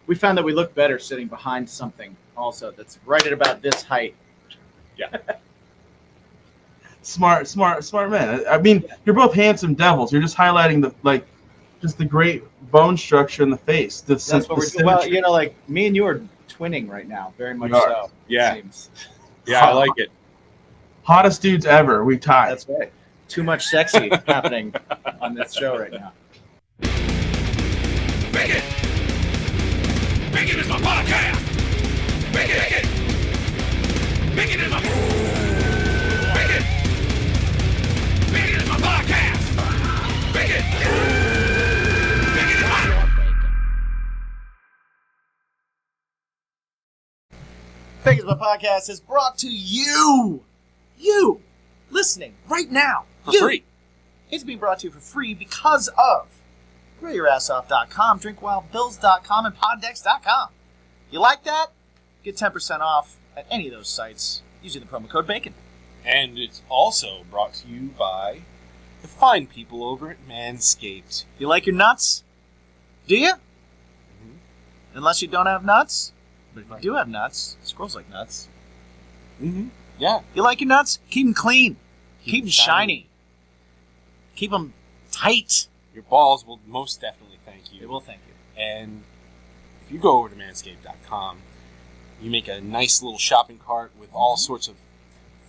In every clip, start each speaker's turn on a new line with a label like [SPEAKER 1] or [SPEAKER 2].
[SPEAKER 1] we found that we look better sitting behind something also that's right at about this height.
[SPEAKER 2] Yeah.
[SPEAKER 3] Smart man. I mean, you're both handsome devils. You're just highlighting the great bone structure in the face.
[SPEAKER 1] That's what we're doing. Well, you know, like me and you are twinning right now, very much so.
[SPEAKER 2] Yeah.
[SPEAKER 1] It seems.
[SPEAKER 2] Yeah, I like it.
[SPEAKER 3] Hottest dudes ever. We tied.
[SPEAKER 1] That's right. Too much sexy happening on this show right now.
[SPEAKER 4] Bacon! Bacon is my podcast! Bacon! Bacon is my... Bacon! Bacon is my podcast! Bacon! Bacon is my...
[SPEAKER 1] Bacon is my podcast is brought to you listening right now.
[SPEAKER 2] For free.
[SPEAKER 1] It's being brought to you for free because of grillyourassoff.com, drinkwildbills.com, and poddex.com. You like that? Get 10% off at any of those sites using the promo code BACON.
[SPEAKER 2] And it's also brought to you by the fine people over at Manscaped.
[SPEAKER 1] You like your nuts? Do you?
[SPEAKER 2] Mm-hmm.
[SPEAKER 1] Unless you don't have nuts. But if you do have nuts, squirrels like nuts.
[SPEAKER 2] Mm-hmm. Yeah.
[SPEAKER 1] You like your nuts? Keep them clean. Keep them shiny. Keep them tight.
[SPEAKER 2] Your balls will most definitely thank you.
[SPEAKER 1] They will thank you.
[SPEAKER 2] And if you go over to manscaped.com, you make a nice little shopping cart with all sorts of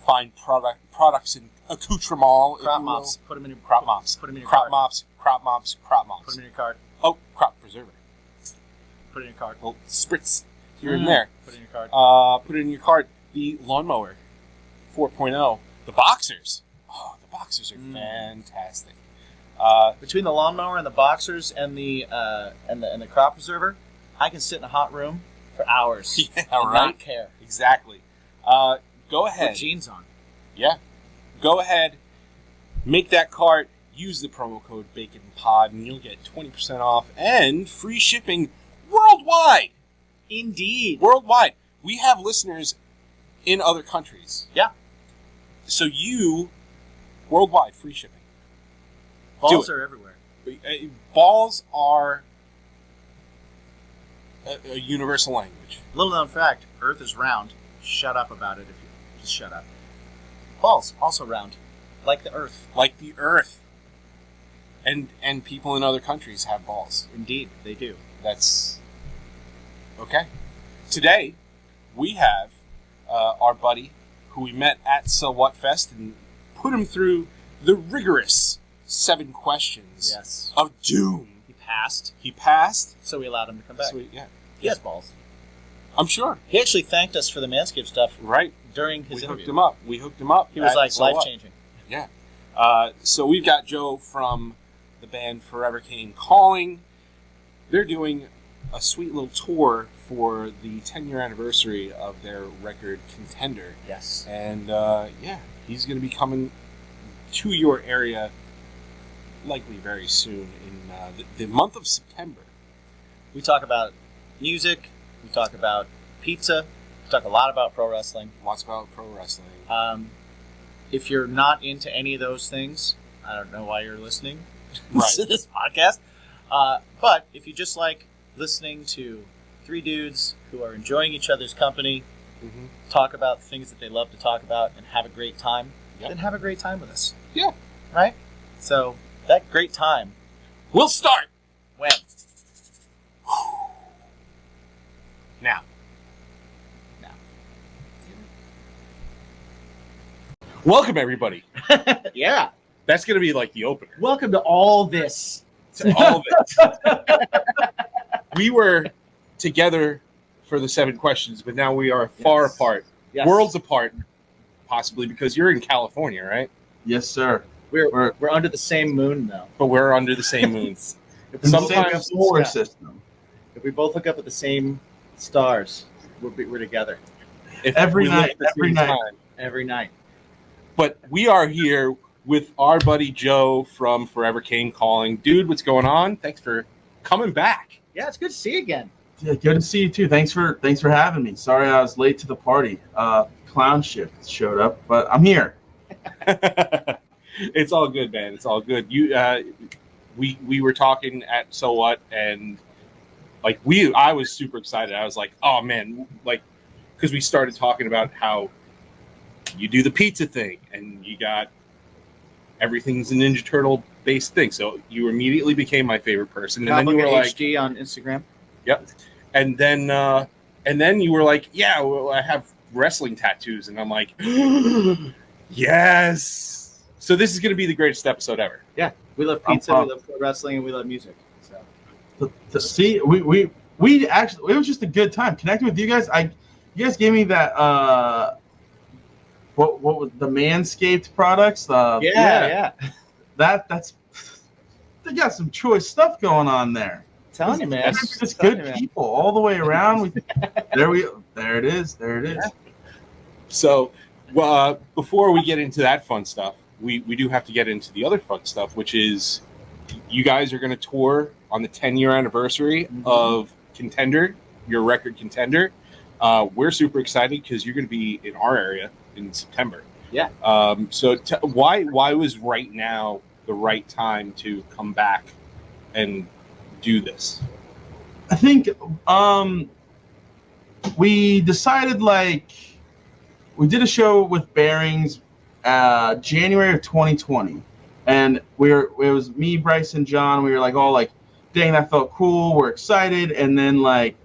[SPEAKER 2] fine products and accoutrements.
[SPEAKER 1] Crop mops. Put them in your
[SPEAKER 2] crop mops.
[SPEAKER 1] Put them in your
[SPEAKER 2] crop
[SPEAKER 1] cart.
[SPEAKER 2] mops. Crop mops. Crop mops.
[SPEAKER 1] Put them in your cart.
[SPEAKER 2] Oh, crop preserver.
[SPEAKER 1] Put it in your cart.
[SPEAKER 2] Well, spritz here and there.
[SPEAKER 1] Put it in your cart.
[SPEAKER 2] Put it in your cart. The lawnmower 4.0. The boxers. Oh, the boxers are fantastic.
[SPEAKER 1] Between the lawnmower and the boxers and the crop preserver, I can sit in a hot room for hours.
[SPEAKER 2] Yeah,
[SPEAKER 1] and
[SPEAKER 2] right.
[SPEAKER 1] not care.
[SPEAKER 2] Exactly. Go ahead.
[SPEAKER 1] With jeans on.
[SPEAKER 2] Yeah. Go ahead. Make that cart. Use the promo code BACONPOD, and you'll get 20% off and free shipping worldwide.
[SPEAKER 1] Indeed.
[SPEAKER 2] Worldwide. We have listeners in other countries.
[SPEAKER 1] Yeah.
[SPEAKER 2] So worldwide, free shipping.
[SPEAKER 1] Balls are everywhere.
[SPEAKER 2] Balls are a universal language.
[SPEAKER 1] Little known fact, Earth is round. Shut up about it if you just shut up. Balls, also round. Like the Earth.
[SPEAKER 2] Like the Earth. And people in other countries have balls.
[SPEAKER 1] Indeed, they do.
[SPEAKER 2] That's okay. Today, we have our buddy who we met at So What Fest and put him through the rigorous 7 questions of doom.
[SPEAKER 1] He passed.
[SPEAKER 2] So
[SPEAKER 1] So we allowed him to come back.
[SPEAKER 2] yeah.
[SPEAKER 1] He has balls.
[SPEAKER 2] I'm sure.
[SPEAKER 1] He actually thanked us for the Manscaped stuff
[SPEAKER 2] Right.
[SPEAKER 1] during his
[SPEAKER 2] We
[SPEAKER 1] interview.
[SPEAKER 2] hooked him up.
[SPEAKER 1] He was
[SPEAKER 2] at
[SPEAKER 1] like
[SPEAKER 2] So What.
[SPEAKER 1] life-changing.
[SPEAKER 2] Yeah. So we've got Joe from the band Forever Came Calling. They're doing a sweet little tour for the 10-year anniversary of their record Contender.
[SPEAKER 1] Yes.
[SPEAKER 2] And, he's going to be coming to your area likely very soon in the month of September.
[SPEAKER 1] We talk about music. We talk about pizza. We talk a lot about pro wrestling.
[SPEAKER 2] Lots about pro wrestling.
[SPEAKER 1] If you're not into any of those things, I don't know why you're listening
[SPEAKER 2] Right.
[SPEAKER 1] to this podcast. But if you just like listening to 3 dudes who are enjoying each other's company,
[SPEAKER 2] Mm-hmm.
[SPEAKER 1] talk about things that they love to talk about, and have a great time,
[SPEAKER 2] Yep.
[SPEAKER 1] then have a great time with us.
[SPEAKER 2] Yeah.
[SPEAKER 1] Right? So that great time
[SPEAKER 2] We'll start
[SPEAKER 1] when?
[SPEAKER 2] now.
[SPEAKER 1] Now.
[SPEAKER 2] Welcome, everybody.
[SPEAKER 1] Yeah.
[SPEAKER 2] That's going to be like the opener.
[SPEAKER 1] Welcome to all this.
[SPEAKER 2] To all of it. We were together for the 7 questions, but now we are far apart.
[SPEAKER 1] Yes.
[SPEAKER 2] Worlds apart, possibly, because you're in California, right?
[SPEAKER 3] Yes, sir.
[SPEAKER 1] We're under the same moon, though.
[SPEAKER 2] But we're under the same moon.
[SPEAKER 1] If
[SPEAKER 3] In the
[SPEAKER 2] Sometimes-
[SPEAKER 3] same solar
[SPEAKER 1] yeah.
[SPEAKER 3] system.
[SPEAKER 1] If we both look up at the same stars, we're together
[SPEAKER 2] If
[SPEAKER 3] Every
[SPEAKER 2] we
[SPEAKER 3] night,
[SPEAKER 2] look at the
[SPEAKER 3] every
[SPEAKER 2] same
[SPEAKER 3] night.
[SPEAKER 2] time.
[SPEAKER 1] every night.
[SPEAKER 2] But we are here with our buddy Joe from Forever Came Calling. Dude, what's going on? Thanks for coming back.
[SPEAKER 1] Yeah, it's good to see you again.
[SPEAKER 3] Yeah, good to see you too. Thanks for having me. Sorry I was late to the party. Clown shift showed up, but I'm here.
[SPEAKER 2] It's all good, man. It's all good. You, we were talking at So What, and like I was super excited. I was like, oh man, like, because we started talking about how you do the pizza thing and you got everything's a Ninja Turtle based thing. So you immediately became my favorite person. And then you were like
[SPEAKER 1] HD on Instagram.
[SPEAKER 2] Yep. And then you were like, yeah, well, I have wrestling tattoos. And I'm like, yes. So this is going to be the greatest episode ever.
[SPEAKER 1] Yeah. We love pizza, we love wrestling, and we love music. So
[SPEAKER 3] to see, we actually, it was just a good time connecting with you guys. You guys gave me that what was the Manscaped products?
[SPEAKER 1] Yeah.
[SPEAKER 3] That's they got some choice stuff going on there.
[SPEAKER 1] Telling you, man.
[SPEAKER 3] Just good people all the way around. There it is. Yeah.
[SPEAKER 2] So before we get into that fun stuff, we do have to get into the other fun stuff, which is you guys are going to tour on the 10-year anniversary of Contender, your record Contender. We're super excited because you're going to be in our area in September.
[SPEAKER 1] Yeah.
[SPEAKER 2] So why was right now the right time to come back and do this?
[SPEAKER 3] I think we decided, like, we did a show with Bearings January of 2020, and it was me, Bryce, and John. We were like all like, dang, that felt cool, we're excited. And then like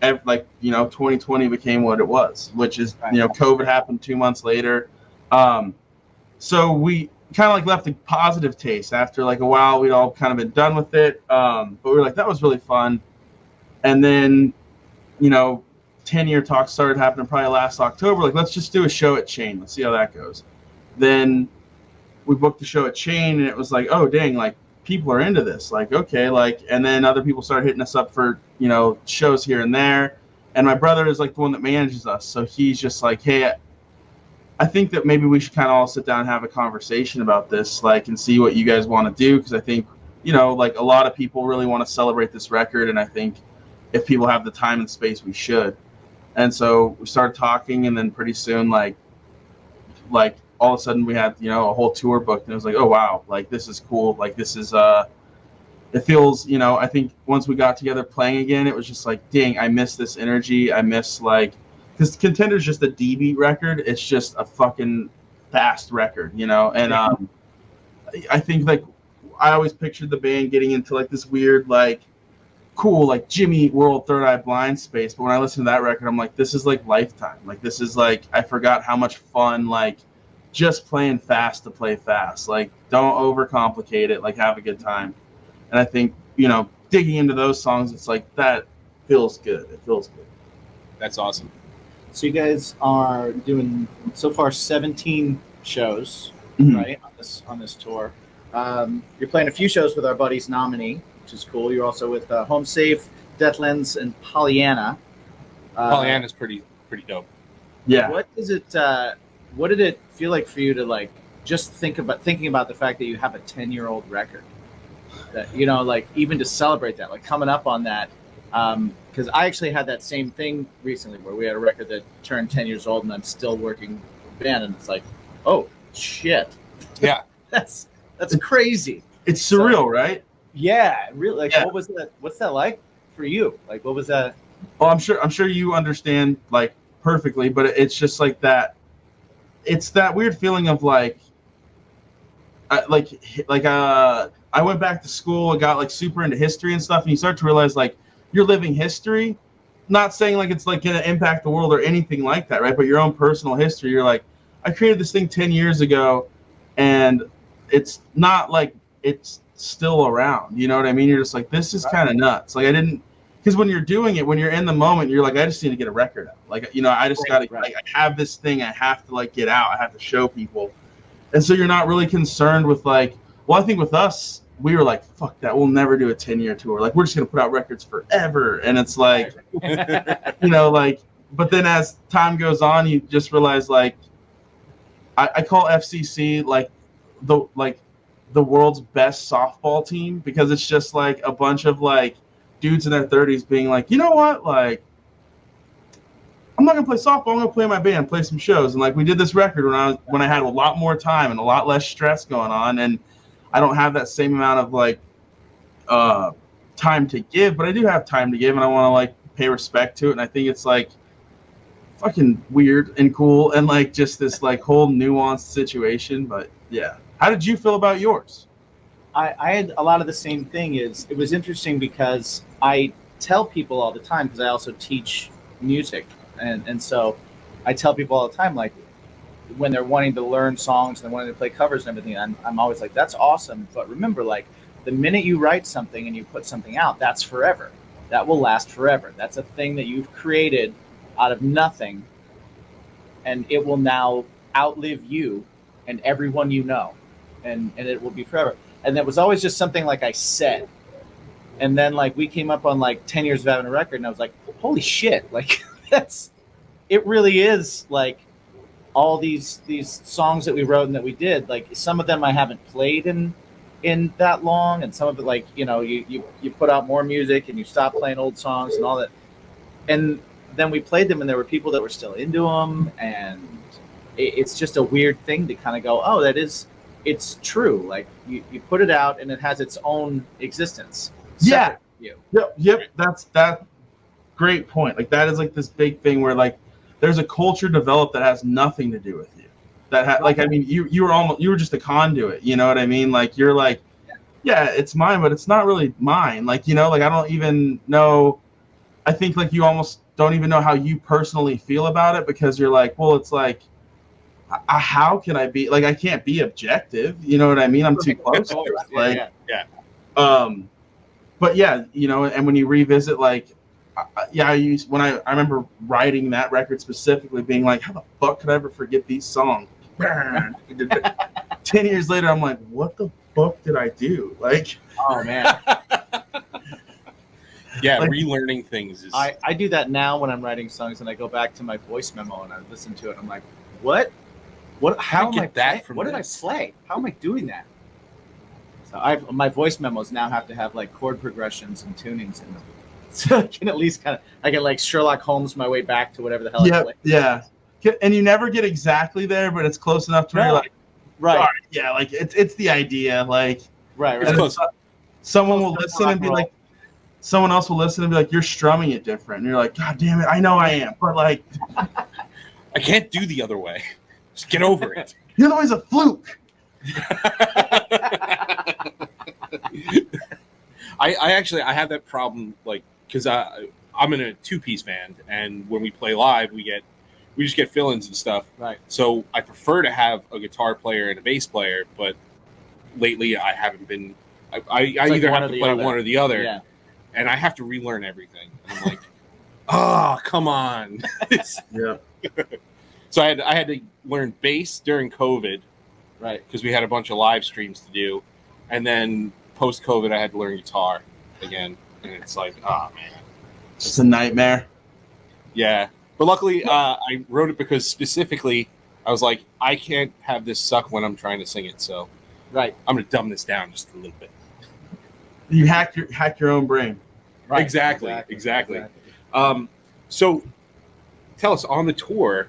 [SPEAKER 3] 2020 became what it was, which is, COVID happened 2 months later. So we kind of like left a positive taste. After like a while, we'd all kind of been done with it. But we were like, that was really fun. And then, 10-year talks started happening probably last October. Like, let's just do a show at Chain. Let's see how that goes. Then we booked the show at Chain, and it was like, oh, dang, like, people are into this. Like, okay, like, and then other people started hitting us up for, shows here and there. And my brother is like the one that manages us. So he's just like, hey, I think that maybe we should kind of all sit down and have a conversation about this, like, and see what you guys want to do. Because I think, like, a lot of people really want to celebrate this record. And I think if people have the time and space, we should. And so we started talking, and then pretty soon, like all of a sudden we had, a whole tour booked, and it was like, oh, wow, like, this is cool. Like, this is, it feels, I think once we got together playing again, it was just like, dang, I miss this energy. I miss, like, because Contender's just a D-beat record. It's just a fucking fast record, and I think, like, I always pictured the band getting into, like, this weird, like, cool, like, Jimmy Eat World, Third Eye Blind space. But when I listen to that record, I'm like, this is, like, Lifetime. Like, this is, like, I forgot how much fun, like, just playing fast to play fast. Like, don't overcomplicate it. Like, have a good time. And I think, digging into those songs, it's like, that feels good. It feels good.
[SPEAKER 2] That's awesome.
[SPEAKER 1] So you guys are doing so far 17 shows, right, on this tour. You're playing a few shows with our buddies Nominee, which is cool. You're also with Home Safe, Deathlands, and Pollyanna.
[SPEAKER 2] Pollyanna's pretty dope.
[SPEAKER 3] Yeah.
[SPEAKER 1] What did it feel like for you to, like, just thinking about the fact that you have a 10-year-old record? That, like, even to celebrate that, like, coming up on that. Because I actually had that same thing recently where we had a record that turned 10 years old, and I'm still working with the band, and it's like, oh, shit.
[SPEAKER 2] Yeah.
[SPEAKER 1] That's crazy.
[SPEAKER 3] It's surreal, right?
[SPEAKER 1] Yeah, really. Like,
[SPEAKER 3] yeah.
[SPEAKER 1] What was that? What's that like for you? Like, what was that?
[SPEAKER 3] Oh, I'm sure you understand, like, perfectly, but it's just like that. It's that weird feeling of like I went back to school and got, like, super into history and stuff, and you start to realize, like, you're living history. Not saying like it's like going to impact the world or anything like that, right? But your own personal history. You're like, I created this thing 10 years ago, and it's not like it's still around. You know what I mean? You're just like, this is kind of nuts. Like, I didn't, because when you're doing it, when you're in the moment, you're like, I just need to get a record out. Like, I just got to, like, I have this thing I have to, like, get out. I have to show people. And so you're not really concerned with, like, well, I think with us, we were like, fuck that. We'll never do a 10-year tour. Like, we're just going to put out records forever. And it's like, like, but then as time goes on, you just realize, like, I call FCC, like, the world's best softball team, because it's just like a bunch of, like, dudes in their 30s being like, you know what, like, I'm not gonna play softball. I'm gonna play my band, play some shows. And, like, we did this record when I had a lot more time and a lot less stress going on, and I don't have that same amount of, like, time to give, but I do have time to give, and I want to like pay respect to it. And I think it's like fucking weird and cool, and like just this like whole nuanced situation. But yeah, how did you feel about yours?
[SPEAKER 1] I had a lot of the same thing. It was interesting because I tell people all the time, because I also teach music, and so I tell people all the time, like when they're wanting to learn songs and they're wanting to play covers and everything, I'm always like, that's awesome, but remember, like the minute you write something and you put something out, that's forever. That will last forever. That's a thing that you've created out of nothing, and it will now outlive you and everyone you know, and it will be forever. And that was always just something like I said. And then like we came up on like 10 years of having a record, and I was like, holy shit, like it really is like all these songs that we wrote and that we did, like some of them I haven't played in that long, and some of it, like, you know, you put out more music and you stop playing old songs and all that. And then we played them and there were people that were still into them, and it's just a weird thing to kind of go, oh, it's true. Like you put it out and it has its own existence.
[SPEAKER 3] Yeah.
[SPEAKER 1] You.
[SPEAKER 3] Yep. That's that. Great point. Like that is like this big thing where like there's a culture developed that has nothing to do with you. Like, I mean, you were just a conduit. You know what I mean? Like you're like, yeah, it's mine, but it's not really mine. Like, you know, like I don't even know. I think like you almost don't even know how you personally feel about it, because you're like, well, it's like, how can I be like, I can't be objective. You know what I mean? I'm too close to it. Like,
[SPEAKER 2] Yeah.
[SPEAKER 3] But yeah, you know, and when you revisit, like, I remember writing that record specifically, being like, how the fuck could I ever forget these songs? 10 years later, I'm like, what the fuck did I do? Like,
[SPEAKER 1] oh man.
[SPEAKER 2] Yeah,
[SPEAKER 3] like,
[SPEAKER 2] relearning things is.
[SPEAKER 1] I do that now when I'm writing songs, and I go back to my voice memo and I listen to it. I'm like, what? How am I
[SPEAKER 2] that from
[SPEAKER 1] what did I
[SPEAKER 2] this?
[SPEAKER 1] play? How am I doing that? So my voice memos now have to have like chord progressions and tunings in them, so I can at least I can like Sherlock Holmes my way back to whatever the hell I played.
[SPEAKER 3] Yeah. And you never get exactly there, but it's close enough to where you're like,
[SPEAKER 1] right,
[SPEAKER 3] yeah, like it's the idea, like,
[SPEAKER 1] right.
[SPEAKER 3] Someone will listen and be like, someone else will listen and be like, you're strumming it different, and you're like, God damn it, I know I am, but like,
[SPEAKER 2] I can't do the other way. Just get over it.
[SPEAKER 3] The other way's a fluke.
[SPEAKER 2] I have that problem, like, because I'm in a 2-piece band, and when we play live, we just get fill-ins and stuff.
[SPEAKER 1] Right.
[SPEAKER 2] So I prefer to have a guitar player and a bass player, but lately I haven't been. I either have to play one or the other,
[SPEAKER 1] yeah.
[SPEAKER 2] And I have to relearn everything. And I'm like, oh, come on.
[SPEAKER 3] Yeah.
[SPEAKER 2] So I had to learn bass during COVID,
[SPEAKER 1] Right.
[SPEAKER 2] because we had a bunch of live streams to do, and then post-COVID I had to learn guitar again, and it's like, oh man,
[SPEAKER 3] It's a nightmare.
[SPEAKER 2] yeah. But luckily, I wrote it because specifically I was like, I can't have this suck when I'm trying to sing it, so
[SPEAKER 1] Right.
[SPEAKER 2] I'm gonna dumb this down just a little bit.
[SPEAKER 3] You hack your own brain.
[SPEAKER 1] Right.
[SPEAKER 2] Exactly. So tell us, on the tour,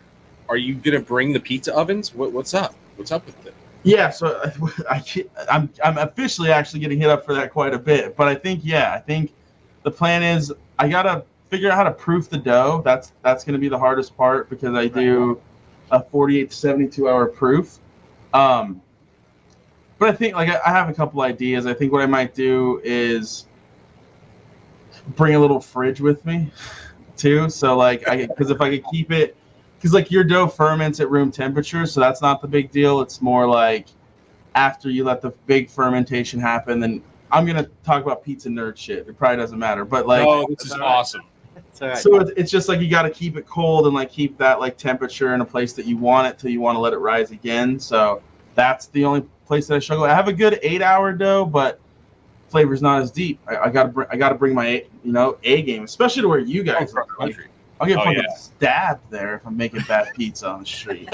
[SPEAKER 2] are you gonna bring the pizza ovens? What's up? What's up with it?
[SPEAKER 3] Yeah, so I'm officially actually getting hit up for that quite a bit, but I think the plan is I gotta figure out how to proof the dough. That's going to be the hardest part, because I do a 48 to 72 hour proof. But I think like I have a couple ideas. I think what I might do is bring a little fridge with me too. So like because if I could keep it, because like your dough ferments at room temperature, so that's not the big deal. It's more like after you let the big fermentation happen. Then I'm gonna talk about pizza nerd shit. It probably doesn't matter, but like,
[SPEAKER 2] oh, this is awesome.
[SPEAKER 1] Right.
[SPEAKER 3] So it's just like you got to keep it cold and like keep that like temperature in a place that you want it till you want to let it rise again. So that's the only place that I struggle. I have a good 8-hour dough, but flavor's not as deep. I gotta bring my A game, especially to where you guys are. Like, I'll get fucking stabbed there if I'm making bad pizza on the street.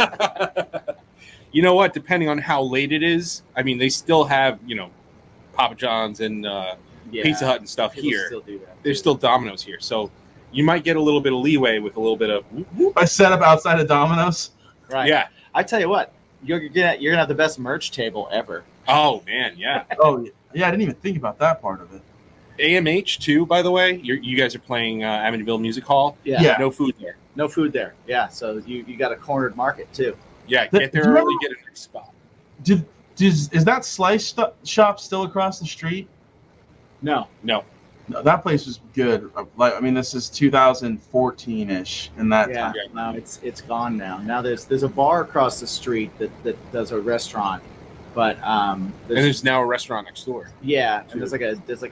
[SPEAKER 2] You know what? Depending on how late it is, I mean, they still have Papa John's and Pizza Hut and stuff
[SPEAKER 1] People
[SPEAKER 2] here.
[SPEAKER 1] still do that.
[SPEAKER 2] There's still Domino's here, so you might get a little bit of leeway with a little bit of.
[SPEAKER 3] I set up outside of Domino's.
[SPEAKER 1] Right.
[SPEAKER 2] Yeah.
[SPEAKER 1] I tell you what, you're gonna have the best merch table ever.
[SPEAKER 2] Oh man, yeah.
[SPEAKER 3] Oh yeah, I didn't even think about that part of it.
[SPEAKER 2] AMH too, by the way. You guys are playing Amityville Music Hall.
[SPEAKER 3] Yeah.
[SPEAKER 2] No food there.
[SPEAKER 1] No food there. Yeah, so you got a cornered market too.
[SPEAKER 2] Yeah, get there early, get a nice spot.
[SPEAKER 3] Is that Slice shop still across the street?
[SPEAKER 1] No.
[SPEAKER 2] No.
[SPEAKER 3] No, that place was good. Like, I mean, this is 2014-ish, in that
[SPEAKER 1] Yeah,
[SPEAKER 3] time.
[SPEAKER 1] no, it's gone now. Now there's a bar across the street that does a restaurant, but
[SPEAKER 2] And there's now a restaurant next door.
[SPEAKER 1] yeah, and there's like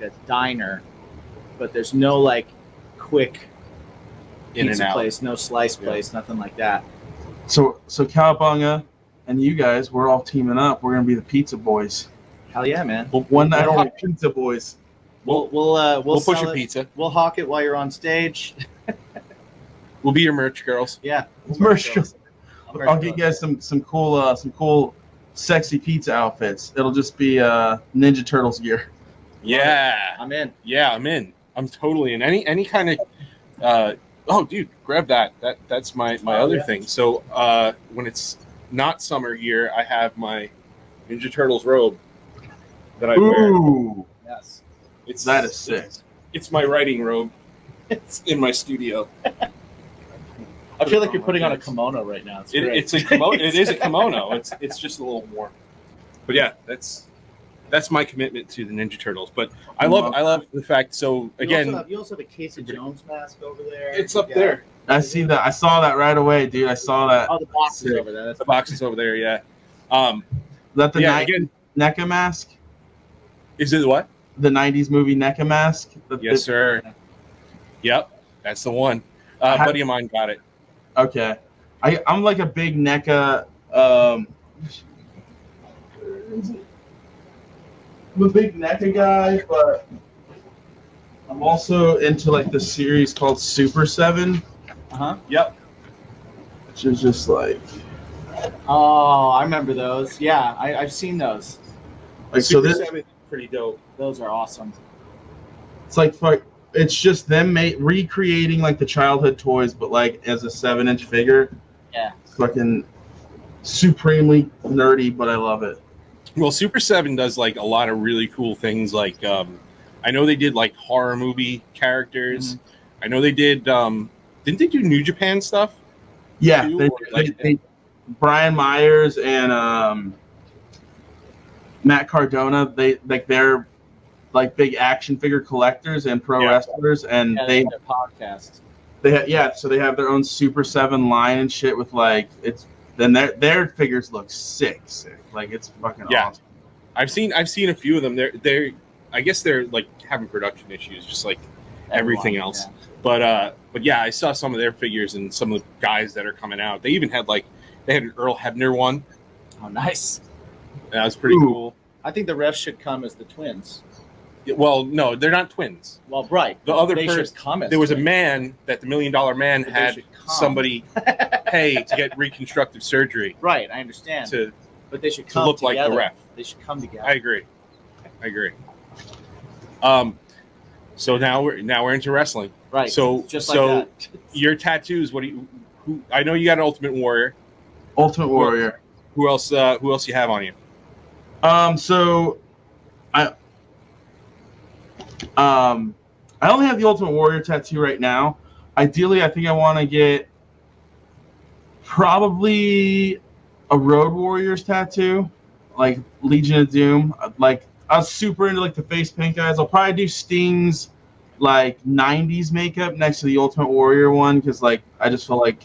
[SPEAKER 1] a diner, but there's no like quick
[SPEAKER 2] In
[SPEAKER 1] pizza
[SPEAKER 2] and out.
[SPEAKER 1] place, no slice place, nothing like that.
[SPEAKER 3] So Cowabunga and you guys, we're all teaming up. We're gonna be the Pizza Boys.
[SPEAKER 1] Hell yeah, man.
[SPEAKER 3] One night only Pizza Boys.
[SPEAKER 1] We'll
[SPEAKER 2] We'll push
[SPEAKER 1] sell
[SPEAKER 2] your
[SPEAKER 1] it.
[SPEAKER 2] pizza.
[SPEAKER 1] We'll hawk it while you're on stage.
[SPEAKER 2] We'll be your merch girls.
[SPEAKER 1] Yeah,
[SPEAKER 3] Merch. I'll get you guys some cool sexy pizza outfits. It'll just be Ninja Turtles gear.
[SPEAKER 2] Yeah.
[SPEAKER 1] I'm in.
[SPEAKER 2] Yeah, I'm in. I'm totally in. Any kind of oh dude, grab that. That's my other thing. So when it's not summer here, I have my Ninja Turtles robe that I wear.
[SPEAKER 3] Ooh,
[SPEAKER 1] Yes.
[SPEAKER 3] that is sick.
[SPEAKER 2] It's my writing robe. It's in my studio.
[SPEAKER 1] I feel like you're putting on a kimono right now. It's great.
[SPEAKER 2] It's a kimono. It is a kimono. It's just a little warm. But yeah, that's my commitment to the Ninja Turtles. But I love the fact. So again,
[SPEAKER 1] you also have a Casey Jones mask over there.
[SPEAKER 2] it's up there.
[SPEAKER 3] I see that. I saw that right away, dude. I saw that.
[SPEAKER 1] Oh, the box is
[SPEAKER 3] Sick.
[SPEAKER 1] over there. That's
[SPEAKER 2] The box is over there. Yeah.
[SPEAKER 3] Is that the
[SPEAKER 2] Yeah. Again,
[SPEAKER 3] NECA Mask?
[SPEAKER 2] is it what?
[SPEAKER 3] The 90s movie NECA Mask?
[SPEAKER 2] Yes, sir. Yep, that's the one. Buddy of mine got it.
[SPEAKER 3] Okay. I'm like a big NECA. I'm a big NECA guy, but I'm also into like the series called Super 7,
[SPEAKER 2] Yep.
[SPEAKER 3] which is just like
[SPEAKER 1] Oh, I remember those. Yeah, I've seen those.
[SPEAKER 3] so
[SPEAKER 2] Super
[SPEAKER 3] this
[SPEAKER 2] 7 is pretty dope.
[SPEAKER 1] Those are awesome.
[SPEAKER 3] it's like it's just them recreating like the childhood toys, but like as a 7-inch figure.
[SPEAKER 1] Yeah.
[SPEAKER 3] It's fucking supremely nerdy, but I love it.
[SPEAKER 2] Well, Super 7 does like a lot of really cool things. Like I know they did like horror movie characters. I know they did. Didn't they do New Japan stuff?
[SPEAKER 3] Yeah,
[SPEAKER 2] Too,
[SPEAKER 3] they Brian Myers and Matt Cardona. They're like big action figure collectors and pro wrestlers, and
[SPEAKER 1] Yeah,
[SPEAKER 3] they
[SPEAKER 1] have a podcast.
[SPEAKER 3] so they have their own Super 7 line and shit with like then their figures look sick. Like it's fucking awesome.
[SPEAKER 2] I've seen a few of them. They're I guess they're like having production issues, just like everything else.
[SPEAKER 1] Yeah.
[SPEAKER 2] But yeah, I saw some of their figures and some of the guys that are coming out. They even had an Earl Hebner one.
[SPEAKER 1] Oh, nice.
[SPEAKER 2] That was pretty cool.
[SPEAKER 1] I think the refs should come as the twins.
[SPEAKER 2] Well, no, they're not twins.
[SPEAKER 1] Well, right.
[SPEAKER 2] The other
[SPEAKER 1] they
[SPEAKER 2] person,
[SPEAKER 1] should come as
[SPEAKER 2] there was a
[SPEAKER 1] twins.
[SPEAKER 2] man that the $1 Million Man
[SPEAKER 1] But they
[SPEAKER 2] had
[SPEAKER 1] should come.
[SPEAKER 2] somebody pay to get reconstructive surgery
[SPEAKER 1] Right, I understand. But they should come
[SPEAKER 2] look
[SPEAKER 1] together.
[SPEAKER 2] like the ref.
[SPEAKER 1] They should come together.
[SPEAKER 2] I agree. So now we're into wrestling.
[SPEAKER 1] Right.
[SPEAKER 2] So
[SPEAKER 1] just like that.
[SPEAKER 2] your tattoos. What do you? Who? I know you got an Ultimate Warrior.
[SPEAKER 3] Ultimate Warrior.
[SPEAKER 2] Who else? Who else you have on you?
[SPEAKER 3] So I only have the Ultimate Warrior tattoo right now. Ideally, I think I want to get probably a Road Warriors tattoo, like Legion of Doom. Like I was super into like the face paint guys. I'll probably do Sting's like 90s makeup next to the Ultimate Warrior one because like I just feel like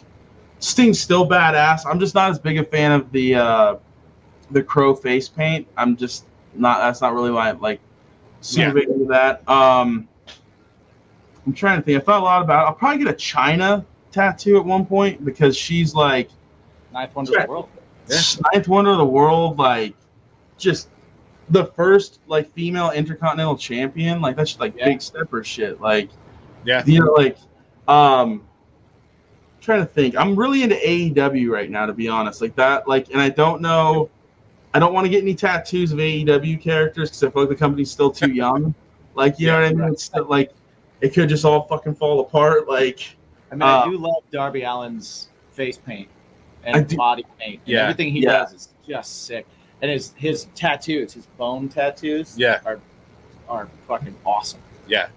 [SPEAKER 3] Sting's still badass. I'm just not as big a fan of the Crow face paint. I'm just not. That's not really my like super big into that. I'm trying to think. I thought a lot about it. I'll probably get a China tattoo at one point because she's like
[SPEAKER 1] Ninth wonder of the world.
[SPEAKER 3] ninth wonder of the world. Like just the first like female intercontinental champion. Like that's like big stepper shit. Like like trying to think. I'm really into AEW right now, to be honest. Like that. Like, and I don't know. I don't want to get any tattoos of AEW characters because I feel like the company's still too young. Like, you know what I mean? It's still, like, it could just all fucking fall apart. Like,
[SPEAKER 1] I mean, I do love Darby Allin's face paint and body paint. And everything he does is just sick. And his tattoos, his bone tattoos, are fucking awesome.
[SPEAKER 2] Yeah.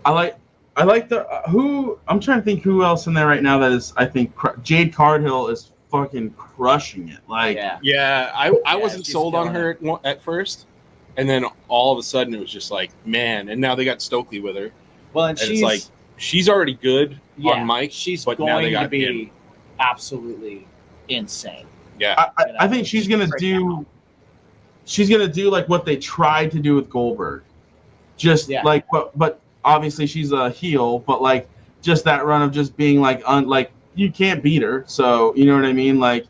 [SPEAKER 3] I like the who I'm trying to think who else in there right now that is I think Jade Cardhill is fucking crushing it. Like
[SPEAKER 2] Yeah, I wasn't sold on her at first, and then all of a sudden it was just like, man. And now they got Stokely with her.
[SPEAKER 1] Well, and
[SPEAKER 2] it's like she's already good on mic.
[SPEAKER 1] She's
[SPEAKER 2] but
[SPEAKER 1] going
[SPEAKER 2] now they got
[SPEAKER 1] to be
[SPEAKER 2] him.
[SPEAKER 1] absolutely insane.
[SPEAKER 2] Yeah,
[SPEAKER 3] I think she's gonna do. She's gonna do like what they tried to do with Goldberg, just like but obviously she's a heel, but like just that run of just being like like you can't beat her, so you know what I mean, like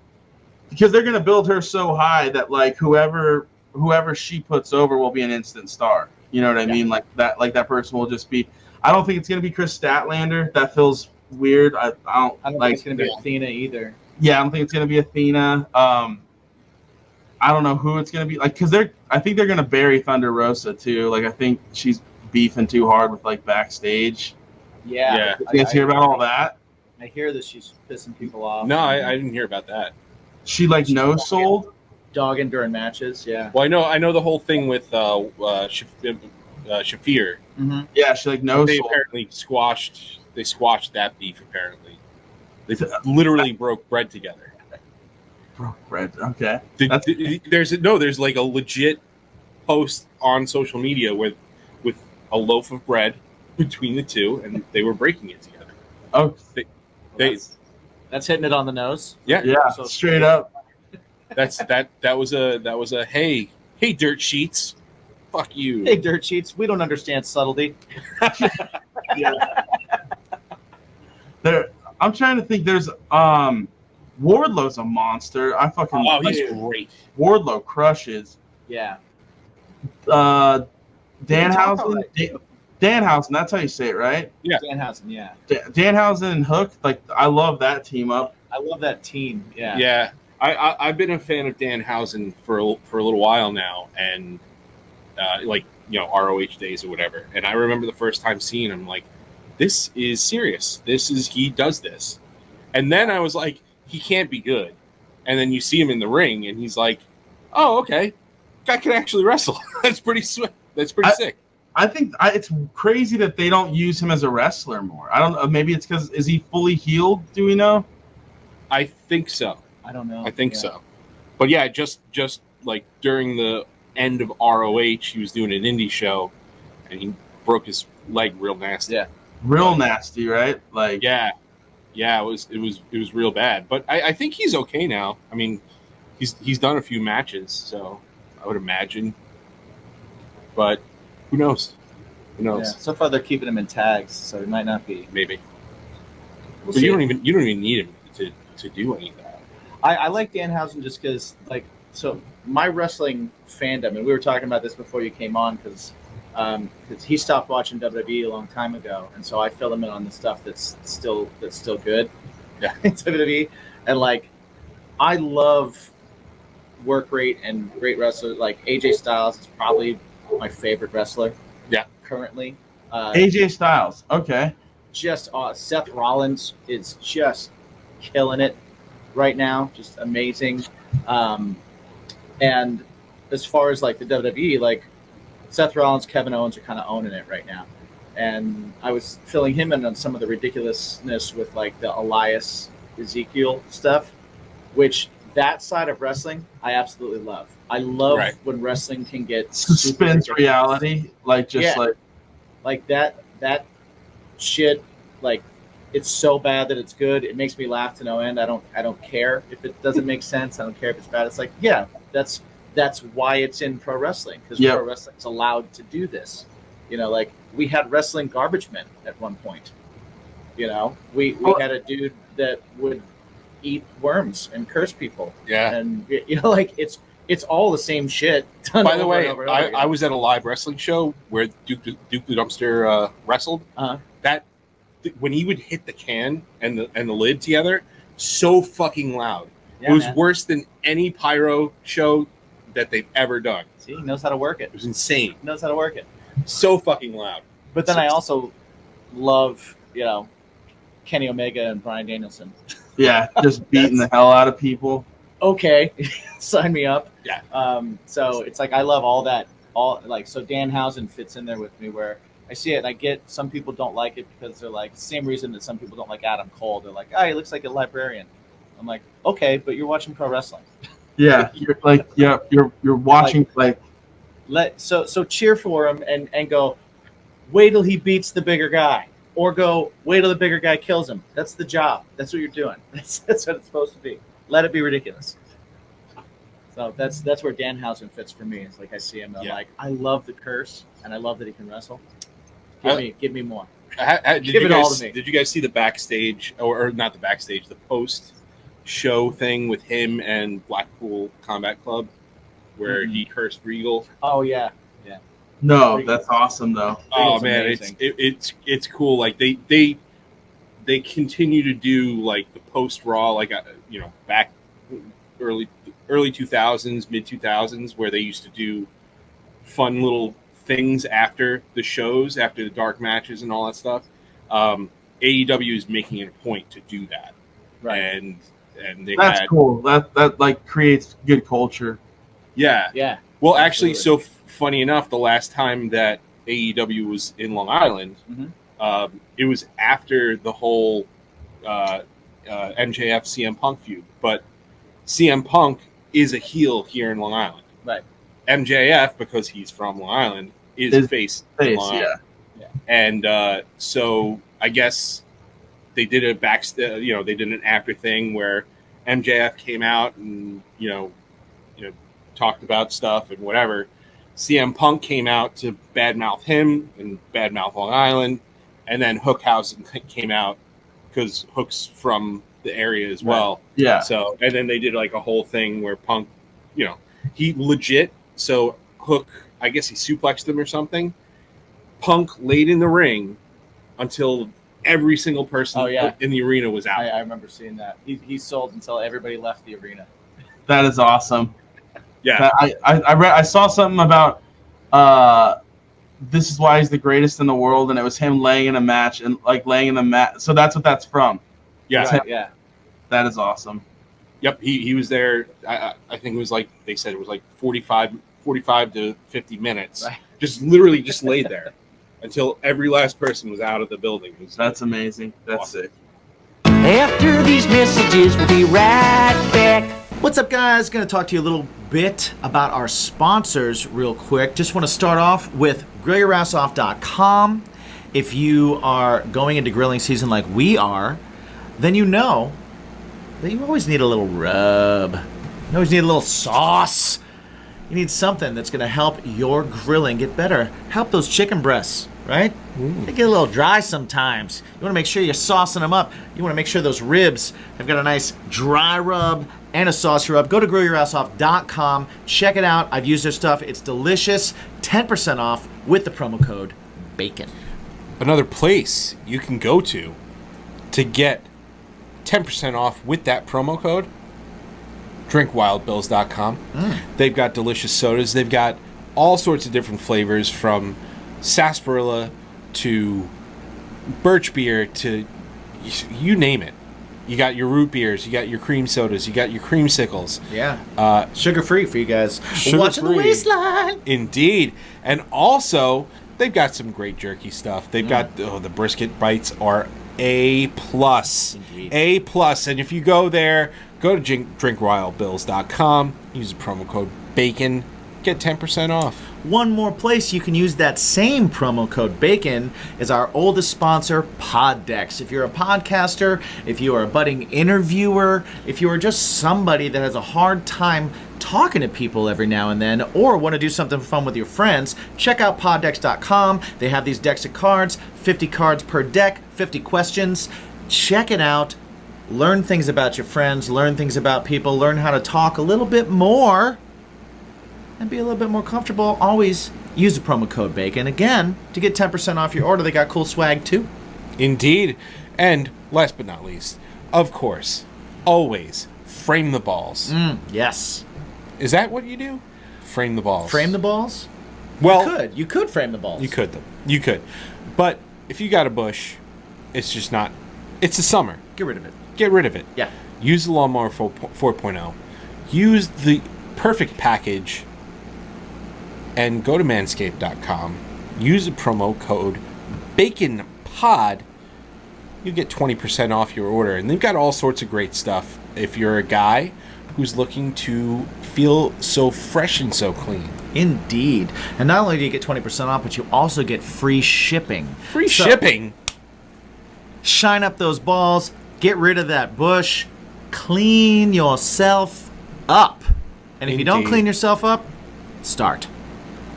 [SPEAKER 3] because they're gonna build her so high that like whoever she puts over will be an instant star. You know what I mean, like that person will just be. I don't think it's gonna be Chris Statlander. That feels weird. I don't
[SPEAKER 1] think
[SPEAKER 3] like
[SPEAKER 1] it's gonna be Athena either.
[SPEAKER 3] Yeah, I don't think it's gonna be Athena. I don't know who it's gonna be, like, because I think they're gonna bury Thunder Rosa too. Like, I think she's beefing too hard with like backstage.
[SPEAKER 1] Yeah.
[SPEAKER 3] You guys hear about all that?
[SPEAKER 1] I hear that she's pissing people off.
[SPEAKER 2] No, I didn't hear about that.
[SPEAKER 3] She like no sold
[SPEAKER 1] dogging during matches. Yeah.
[SPEAKER 2] Well, I know the whole thing with Shafir.
[SPEAKER 1] Mm-hmm.
[SPEAKER 3] Yeah, she like no.
[SPEAKER 2] They apparently squashed that beef. Apparently, they literally broke bread together.
[SPEAKER 3] Broke bread. Okay.
[SPEAKER 2] There's like a legit post on social media with a loaf of bread between the two, and they were breaking it together.
[SPEAKER 3] Oh,
[SPEAKER 1] that's hitting it on the nose.
[SPEAKER 2] Yeah.
[SPEAKER 3] So straight up.
[SPEAKER 2] That was a hey dirt sheets. Fuck you.
[SPEAKER 1] Hey, dirt sheets. We don't understand subtlety.
[SPEAKER 3] I'm trying to think. There's Wardlow's a monster. I fucking.
[SPEAKER 2] Oh, he's great.
[SPEAKER 3] Wardlow crushes.
[SPEAKER 1] Yeah.
[SPEAKER 3] Danhausen. Danhausen. That's how you say it, right?
[SPEAKER 2] Yeah.
[SPEAKER 1] Danhausen. Yeah.
[SPEAKER 3] Danhausen and Hook. Like, I love that team up.
[SPEAKER 1] I love that team. Yeah.
[SPEAKER 2] Yeah. I've been a fan of Danhausen for a little while now, and ROH days or whatever. And I remember the first time seeing him, like, this is serious. He does this. And then I was like, he can't be good. And then you see him in the ring, and he's like, oh, okay, guy can actually wrestle. That's pretty sweet. That's pretty sick.
[SPEAKER 3] I think it's crazy that they don't use him as a wrestler more. I don't know. Maybe it's because is he fully healed? Do we know?
[SPEAKER 2] I think so.
[SPEAKER 1] I don't know.
[SPEAKER 2] I think so. But yeah, just like during the end of ROH, he was doing an indie show, and he broke his leg real nasty.
[SPEAKER 1] Yeah,
[SPEAKER 3] real nasty, right? Like
[SPEAKER 2] yeah, it was real bad. But I think he's okay now. I mean, he's done a few matches, so I would imagine. But who knows? Who knows?
[SPEAKER 1] Yeah. So far, they're keeping him in tags, so he might not be.
[SPEAKER 2] Maybe.
[SPEAKER 1] We'll
[SPEAKER 2] but
[SPEAKER 1] see.
[SPEAKER 2] you don't even need him to do any of that.
[SPEAKER 1] I like Danhausen just because, like, so my wrestling fandom, and we were talking about this before you came on, because he stopped watching WWE a long time ago, and so I fill him in on the stuff that's still good.
[SPEAKER 2] Yeah,
[SPEAKER 1] in WWE, and like, I love work rate and great wrestlers. Like AJ Styles is probably my favorite wrestler.
[SPEAKER 2] Yeah,
[SPEAKER 1] currently.
[SPEAKER 3] AJ Styles, okay.
[SPEAKER 1] Just Seth Rollins is just killing it right now, just amazing. And as far as like the WWE, like Seth Rollins, Kevin Owens are kind of owning it right now. And I was filling him in on some of the ridiculousness with like the Elias Ezekiel stuff, which that side of wrestling I absolutely love. I love when wrestling can get
[SPEAKER 3] suspense reality, like just
[SPEAKER 1] like that shit. Like, it's so bad that it's good. It makes me laugh to no end. I don't care if it doesn't make sense. I don't care if it's bad. It's like, yeah, that's why it's in pro wrestling, because pro wrestling is allowed to do this. You know, like we had wrestling garbage men at one point. You know, we had a dude that would eat worms and curse people.
[SPEAKER 2] Yeah,
[SPEAKER 1] and you know, like it's all the same shit.
[SPEAKER 2] By the way, I was at a live wrestling show where Duke the Dumpster wrestled. That when he would hit the can and the lid together, so fucking loud. Yeah, it was worse than any pyro show that they've ever done.
[SPEAKER 1] See, he knows how to work it.
[SPEAKER 2] It was insane.
[SPEAKER 1] He knows how to work it.
[SPEAKER 2] So fucking loud.
[SPEAKER 1] But then I also love, Kenny Omega and Bryan Danielson.
[SPEAKER 3] Yeah, just beating the hell out of people.
[SPEAKER 1] Okay, sign me up.
[SPEAKER 2] Yeah.
[SPEAKER 1] So it's like I love all that. So Danhausen fits in there with me where I see it, and I get some people don't like it because they're like, same reason that some people don't like Adam Cole. They're like, oh, he looks like a librarian. I'm like, okay, but you're watching pro wrestling.
[SPEAKER 3] Yeah, you're like, you're watching
[SPEAKER 1] So cheer for him and go, wait till he beats the bigger guy, or go wait till the bigger guy kills him. That's the job. That's what you're doing. That's what it's supposed to be. Let it be ridiculous. So that's where Danhausen fits for me. It's like I see him, and I'm like, I love the curse, and I love that he can wrestle. Give me more.
[SPEAKER 2] Give it all to me. Did you guys see the backstage, or not the backstage, the post show thing with him and Blackpool Combat Club, where he cursed Regal?
[SPEAKER 1] Oh yeah.
[SPEAKER 3] No,
[SPEAKER 1] Regal.
[SPEAKER 3] that's awesome though.
[SPEAKER 2] Oh man, it's cool. Like they continue to do like the post Raw, like back early 2000s, mid 2000s, where they used to do fun little things after the shows, after the dark matches and all that stuff. AEW is making it a point to do that,
[SPEAKER 1] right?
[SPEAKER 2] And
[SPEAKER 3] that's cool. That like creates good culture.
[SPEAKER 2] Yeah. Well, actually, so funny enough, the last time that AEW was in Long Island, it was after the whole MJF CM Punk feud. But CM Punk is a heel here in Long Island.
[SPEAKER 1] Right.
[SPEAKER 2] MJF, because he's from Long Island, is face in Long Island.
[SPEAKER 1] Yeah.
[SPEAKER 2] And so I guess they did a they did an after thing where MJF came out and talked about stuff and whatever. CM Punk came out to badmouth him and badmouth Long Island, and then Hookhausen came out because Hook's from the area as well.
[SPEAKER 3] Right. Yeah.
[SPEAKER 2] So and then they did like a whole thing where Punk, he legit. So Hook, I guess he suplexed him or something. Punk laid in the ring until every single person in the arena was out.
[SPEAKER 1] I remember seeing that. He sold until everybody left the arena.
[SPEAKER 3] That is awesome.
[SPEAKER 2] Yeah,
[SPEAKER 3] I saw something about this is why he's the greatest in the world, and it was him laying in a match and like laying in the mat. So that's what that's from.
[SPEAKER 2] Yeah,
[SPEAKER 1] right, yeah.
[SPEAKER 3] That is awesome.
[SPEAKER 2] Yep, he was there. I think it was like they said it was like 45 to 50 minutes.
[SPEAKER 1] Right.
[SPEAKER 2] Just literally just laid there until every last person was out of the building.
[SPEAKER 3] That's amazing. That's
[SPEAKER 2] awesome.
[SPEAKER 3] sick.
[SPEAKER 5] After these messages, we'll be right back.
[SPEAKER 1] What's up, guys? Going to talk to you a little bit about our sponsors real quick. Just want to start off with grillyourassoff.com. If you are going into grilling season like we are, then you know that you always need a little rub. You always need a little sauce. You need something that's going to help your grilling get better. Help those chicken breasts, right? They get a little dry sometimes. You want to make sure you're saucing them up. You want to make sure those ribs have got a nice dry rub and a saucy rub. Go to grillyourassoff.com. Check it out. I've used their stuff. It's delicious. 10% off with the promo code BACON.
[SPEAKER 2] Another place you can go to get 10% off with that promo code, drinkwildbills.com. They've got delicious sodas. They've got all sorts of different flavors, from sarsaparilla to birch beer to you name it. You got your root beers, you got your cream sodas, you got your creamsicles.
[SPEAKER 1] Yeah. Sugar-free for you guys. Watching the waistline.
[SPEAKER 2] Indeed. And also, they've got some great jerky stuff. They've got the brisket bites are A+.
[SPEAKER 1] Indeed.
[SPEAKER 2] A+. And if you go there, go to drinkwildbills.com, use the promo code BACON, get 10% off.
[SPEAKER 1] One more place you can use that same promo code BACON is our oldest sponsor, Poddex. If you're a podcaster, if you are a budding interviewer, if you are just somebody that has a hard time talking to people every now and then, or want to do something fun with your friends, check out poddex.com. They have these decks of cards, 50 cards per deck, 50 questions. Check it out. Learn things about your friends, learn things about people, learn how to talk a little bit more and be a little bit more comfortable. Always use the promo code BACON. Again, to get 10% off your order. They got cool swag too.
[SPEAKER 2] Indeed. And last but not least, of course, always frame the balls.
[SPEAKER 1] Yes.
[SPEAKER 2] Is that what you do? Frame the balls.
[SPEAKER 1] Frame the balls?
[SPEAKER 2] Well,
[SPEAKER 1] You could frame the balls.
[SPEAKER 2] You could. You could. But if you got a bush, it's just not. It's the summer.
[SPEAKER 1] Get rid of it.
[SPEAKER 2] Get rid of it.
[SPEAKER 1] Yeah.
[SPEAKER 2] Use the Lawnmower 4.0. Use the perfect package and go to manscaped.com use the promo code BACONPOD, you get 20% off your order. And they've got all sorts of great stuff if you're a guy who's looking to feel so fresh and so clean.
[SPEAKER 1] Indeed. And not only do you get 20% off, but you also get free shipping.
[SPEAKER 2] Free shipping?
[SPEAKER 1] Shine up those balls, get rid of that bush, clean yourself up. And if you don't
[SPEAKER 2] Indeed.
[SPEAKER 1] clean yourself up, start.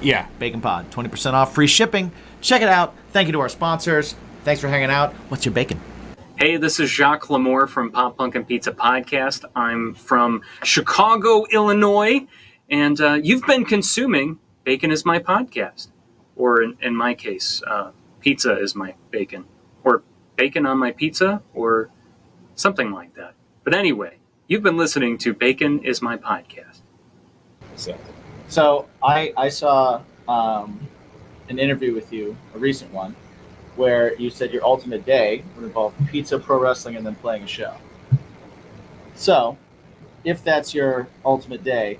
[SPEAKER 2] Yeah.
[SPEAKER 1] Bacon Pod, 20% off, free shipping. Check it out. Thank you to our sponsors. Thanks for hanging out. What's your bacon?
[SPEAKER 6] Hey, this is Jacques Lamour from Pop Punk and Pizza Podcast. I'm from Chicago, Illinois, and you've been consuming Bacon is My Podcast. Or in my case, Pizza is My Bacon. Or Bacon on My Pizza, or something like that. But anyway, you've been listening to Bacon is My Podcast.
[SPEAKER 1] So I saw an interview with you, a recent one, where you said your ultimate day would involve pizza, pro wrestling, and then playing a show. So, if that's your ultimate day,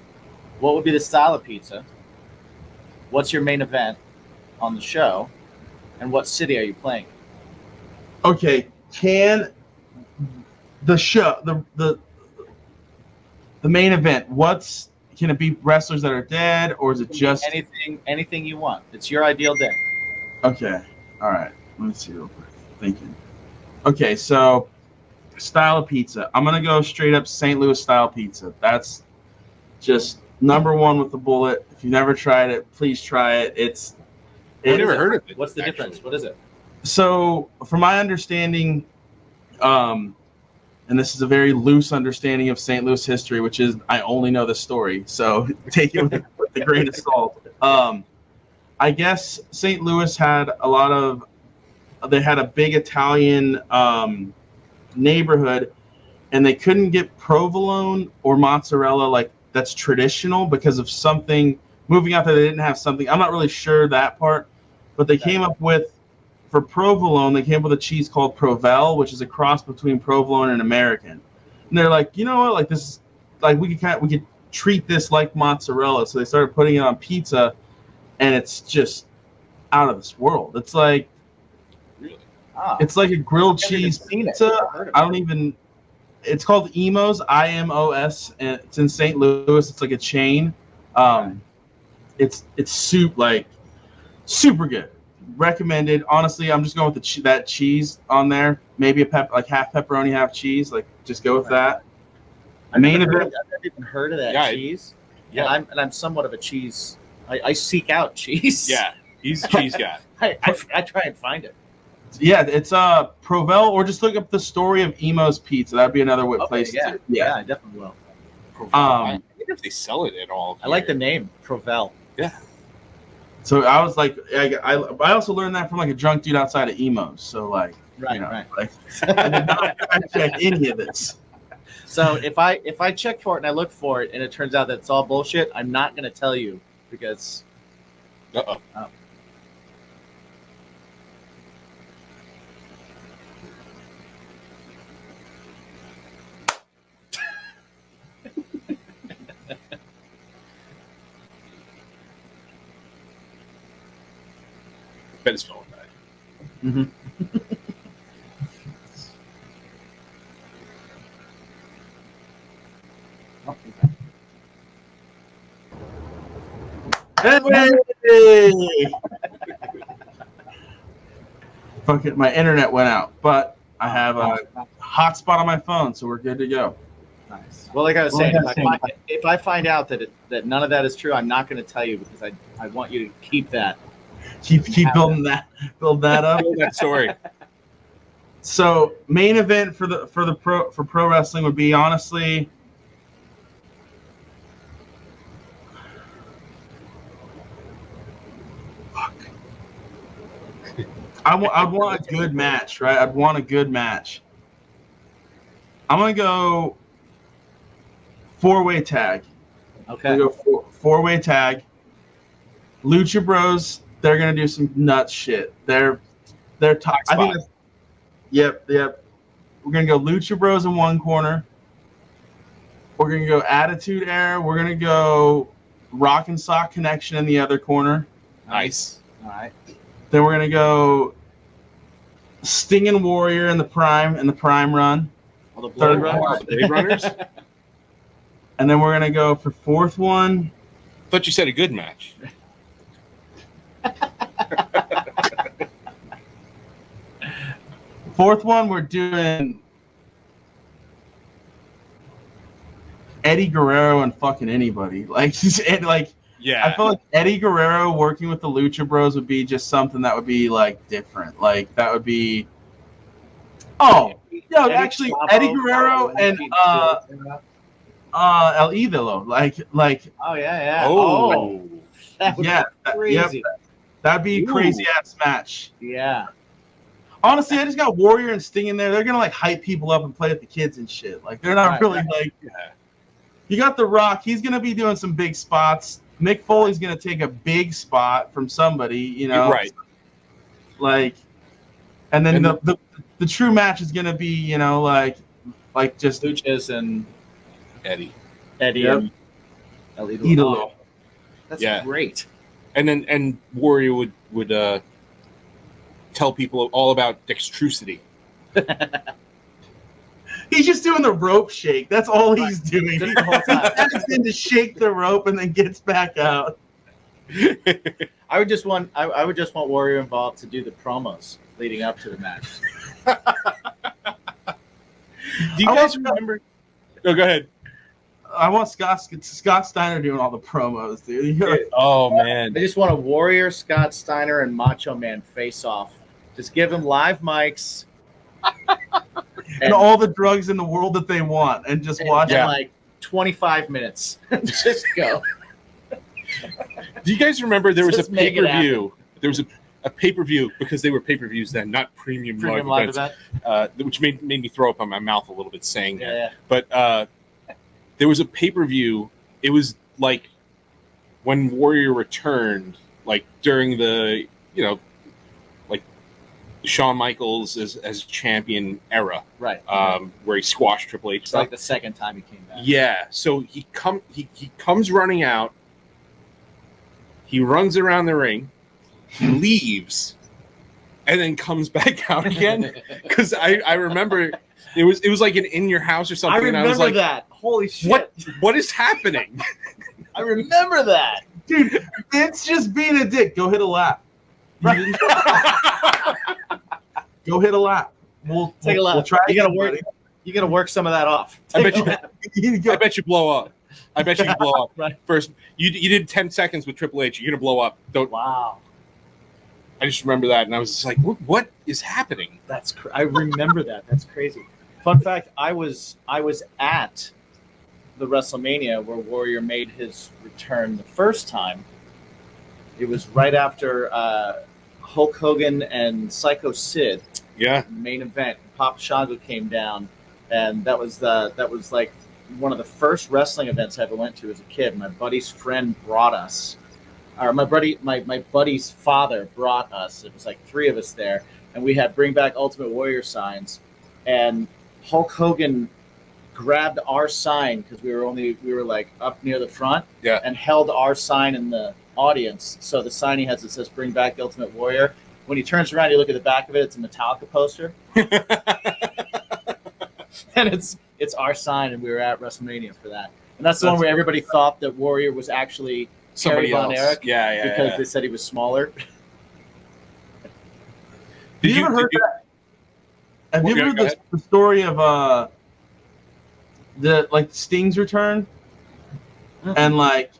[SPEAKER 1] what would be the style of pizza? What's your main event on the show? And what city are you playing?
[SPEAKER 3] Okay, can the show the main event? Can it be wrestlers that are dead, or is it just
[SPEAKER 1] anything you want? It's your ideal day.
[SPEAKER 3] Okay, all right. Let me see real quick. Thinking. Okay, so style of pizza. I'm gonna go straight up St. Louis style pizza. That's just number one with the bullet. If you've never tried it, please try it.
[SPEAKER 2] I've never heard of it.
[SPEAKER 1] What's the difference? What is it?
[SPEAKER 3] So, from my understanding, and this is a very loose understanding of St. Louis history, which is I only know the story, so take it with a grain of salt. I guess St. Louis had they had a big Italian neighborhood, and they couldn't get provolone or mozzarella like that's traditional because of something moving out there. They didn't have something. I'm not really sure that part, but they came up with, for provolone, they came up with a cheese called Provel, which is a cross between provolone and American. And they're like, you know what, like this, like we could treat this like mozzarella. So they started putting it on pizza, and it's just out of this world. It's like, it's like a grilled cheese pizza. It's called Emos, IMOS, and it's in St. Louis. It's like a chain. It's super good. Recommended. Honestly, I'm just going with that cheese on there. Maybe like half pepperoni, half cheese. Like, just go with that.
[SPEAKER 1] I've never even heard of that cheese.
[SPEAKER 2] Yeah,
[SPEAKER 1] I'm somewhat of a cheese. I seek out cheese.
[SPEAKER 2] Yeah, he's a cheese guy.
[SPEAKER 1] I try and find it.
[SPEAKER 3] Yeah, it's Provel, or just look up the story of Emo's Pizza. That'd be another place.
[SPEAKER 1] Yeah, yeah, I definitely will.
[SPEAKER 2] I wonder if they sell it at all.
[SPEAKER 1] I like the name Provel.
[SPEAKER 2] Yeah.
[SPEAKER 3] So I was like, I also learned that from like a drunk dude outside of Emo's. So like,
[SPEAKER 1] right.
[SPEAKER 3] Like, I did not check any of this.
[SPEAKER 1] So if I check for it and I look for it and it turns out that it's all bullshit, I'm not going to tell you because.
[SPEAKER 2] Uh-oh.
[SPEAKER 1] Oh.
[SPEAKER 2] Bet his phone died.
[SPEAKER 1] Mm-hmm.
[SPEAKER 3] Hey! Fuck it, my internet went out, but I have a hotspot on my phone, so we're good to go.
[SPEAKER 1] Nice. Well, like I was saying, if I find out that none of that is true, I'm not going to tell you because I want you to keep that.
[SPEAKER 3] Keep building that up.
[SPEAKER 2] Build that story.
[SPEAKER 3] So main event for pro wrestling would be honestly, I'd want a good match, right? I'd want a good match. I'm gonna go four-way tag.
[SPEAKER 1] Okay.
[SPEAKER 3] I'm gonna go four-way tag. Lucha Bros. They're gonna do some nuts shit. They're top. I think. Yep. We're gonna go Lucha Bros in one corner. We're gonna go Attitude Era. We're gonna go Rock and Sock Connection in the other corner.
[SPEAKER 2] Nice.
[SPEAKER 1] All right.
[SPEAKER 3] Then we're gonna go Sting and Warrior in the prime run.
[SPEAKER 1] All the
[SPEAKER 3] Third
[SPEAKER 1] Blade
[SPEAKER 3] run.
[SPEAKER 1] Runners.
[SPEAKER 2] Blade Runners?
[SPEAKER 3] And then we're gonna go for fourth one.
[SPEAKER 2] Thought you said a good match.
[SPEAKER 3] Fourth one, we're doing Eddie Guerrero and fucking anybody. Like
[SPEAKER 2] Yeah.
[SPEAKER 3] I feel like Eddie Guerrero working with the Lucha Bros would be just something that would be like different. Like that would be. Oh, no, actually, Eddie Guerrero and El Idolo. Like.
[SPEAKER 1] Oh yeah.
[SPEAKER 2] Oh.
[SPEAKER 1] That would
[SPEAKER 3] Yeah,
[SPEAKER 1] be crazy.
[SPEAKER 3] That'd be a
[SPEAKER 2] Ooh.
[SPEAKER 3] crazy ass match.
[SPEAKER 1] Yeah.
[SPEAKER 3] Honestly, I just got Warrior and Sting in there. They're gonna like hype people up and play with the kids and shit. Like they're not
[SPEAKER 1] Right,
[SPEAKER 3] really
[SPEAKER 1] right.
[SPEAKER 3] like.
[SPEAKER 2] Yeah.
[SPEAKER 3] You got The Rock. He's gonna be doing some big spots. Mick Foley's gonna take a big spot from somebody. You know.
[SPEAKER 2] Right.
[SPEAKER 3] Like, and then
[SPEAKER 2] And
[SPEAKER 3] the true match is gonna be like just
[SPEAKER 1] Luchas and
[SPEAKER 2] Eddie.
[SPEAKER 1] Eddie
[SPEAKER 3] Yep.
[SPEAKER 1] and El Idolo.
[SPEAKER 3] Idolo.
[SPEAKER 1] That's
[SPEAKER 2] Yeah.
[SPEAKER 1] great.
[SPEAKER 2] And Warrior would tell people all about dexterity.
[SPEAKER 3] He's just doing the rope shake. That's all he's doing.
[SPEAKER 1] Just the whole time.
[SPEAKER 3] He's going to shake the rope and then gets back out.
[SPEAKER 1] I would just want Warrior involved to do the promos leading up to the match.
[SPEAKER 2] Do you guys remember? No, go ahead.
[SPEAKER 3] I want Scott Steiner doing all the promos, dude. You gotta-
[SPEAKER 2] Oh man.
[SPEAKER 1] I just want a Warrior, Scott Steiner, and Macho Man face off. Just give them live mics
[SPEAKER 3] and all the drugs in the world that they want, and just watch
[SPEAKER 1] in
[SPEAKER 3] it.
[SPEAKER 1] like 25 minutes. Just go.
[SPEAKER 2] Do you guys remember there was
[SPEAKER 1] Just
[SPEAKER 2] a
[SPEAKER 1] make it
[SPEAKER 2] pay-per-view? There was a pay-per-view because they were pay-per-views then, not premium
[SPEAKER 1] Premium
[SPEAKER 2] live
[SPEAKER 1] live
[SPEAKER 2] events,
[SPEAKER 1] event.
[SPEAKER 2] which made me throw up on my mouth a little bit saying that.
[SPEAKER 1] Yeah.
[SPEAKER 2] But there was a pay-per-view. It was like when Warrior returned, like during the like Shawn Michaels as champion era,
[SPEAKER 1] Right.
[SPEAKER 2] where he squashed Triple H.
[SPEAKER 1] It's like the second time he came back.
[SPEAKER 2] Yeah, so he comes running out. He runs around the ring, he leaves, and then comes back out again. Because I remember it was like an in your house or something.
[SPEAKER 1] I remember
[SPEAKER 2] and I was like,
[SPEAKER 1] that. Holy shit.
[SPEAKER 2] What is happening?
[SPEAKER 1] I remember that.
[SPEAKER 3] Dude, it's just being a dick. Go hit a lap. Go hit a lap. We'll
[SPEAKER 1] Take a lap.
[SPEAKER 3] We'll try.
[SPEAKER 1] You gotta
[SPEAKER 3] again,
[SPEAKER 1] work.
[SPEAKER 3] buddy.
[SPEAKER 1] You gotta work some of that off.
[SPEAKER 2] I
[SPEAKER 1] Take
[SPEAKER 2] bet
[SPEAKER 1] a
[SPEAKER 2] you-
[SPEAKER 1] lap.
[SPEAKER 2] I bet you blow up. I bet you can blow up.
[SPEAKER 1] Right.
[SPEAKER 2] First, you did 10 seconds with Triple H. You're gonna blow up. Don't.
[SPEAKER 1] Wow.
[SPEAKER 2] I just remember that, and I was just like, what is happening?
[SPEAKER 1] I remember that. That's crazy. Fun fact: I was at the WrestleMania where Warrior made his return the first time. It was right after Hulk Hogan and Psycho Sid,
[SPEAKER 2] Yeah.
[SPEAKER 1] main event. Papa Shango came down, and that was like one of the first wrestling events I ever went to as a kid. My buddy's friend brought us, or my buddy's father brought us. It was like three of us there, and we had Bring Back Ultimate Warrior signs, and Hulk Hogan grabbed our sign because we were like up near the front,
[SPEAKER 2] Yeah.
[SPEAKER 1] and held our sign in the audience. So the sign he has that says "Bring Back the Ultimate Warrior." When he turns around, you look at the back of it. It's a Metallica poster, and it's our sign. And we were at WrestleMania for that. And that's the one where everybody thought that Warrior was actually
[SPEAKER 2] Somebody
[SPEAKER 1] Kerry Von
[SPEAKER 2] else.
[SPEAKER 1] Erich,
[SPEAKER 2] Yeah.
[SPEAKER 1] because they said he was smaller.
[SPEAKER 3] Have you ever heard that? Have you
[SPEAKER 2] Go
[SPEAKER 3] ever heard the story of the Sting's return? And like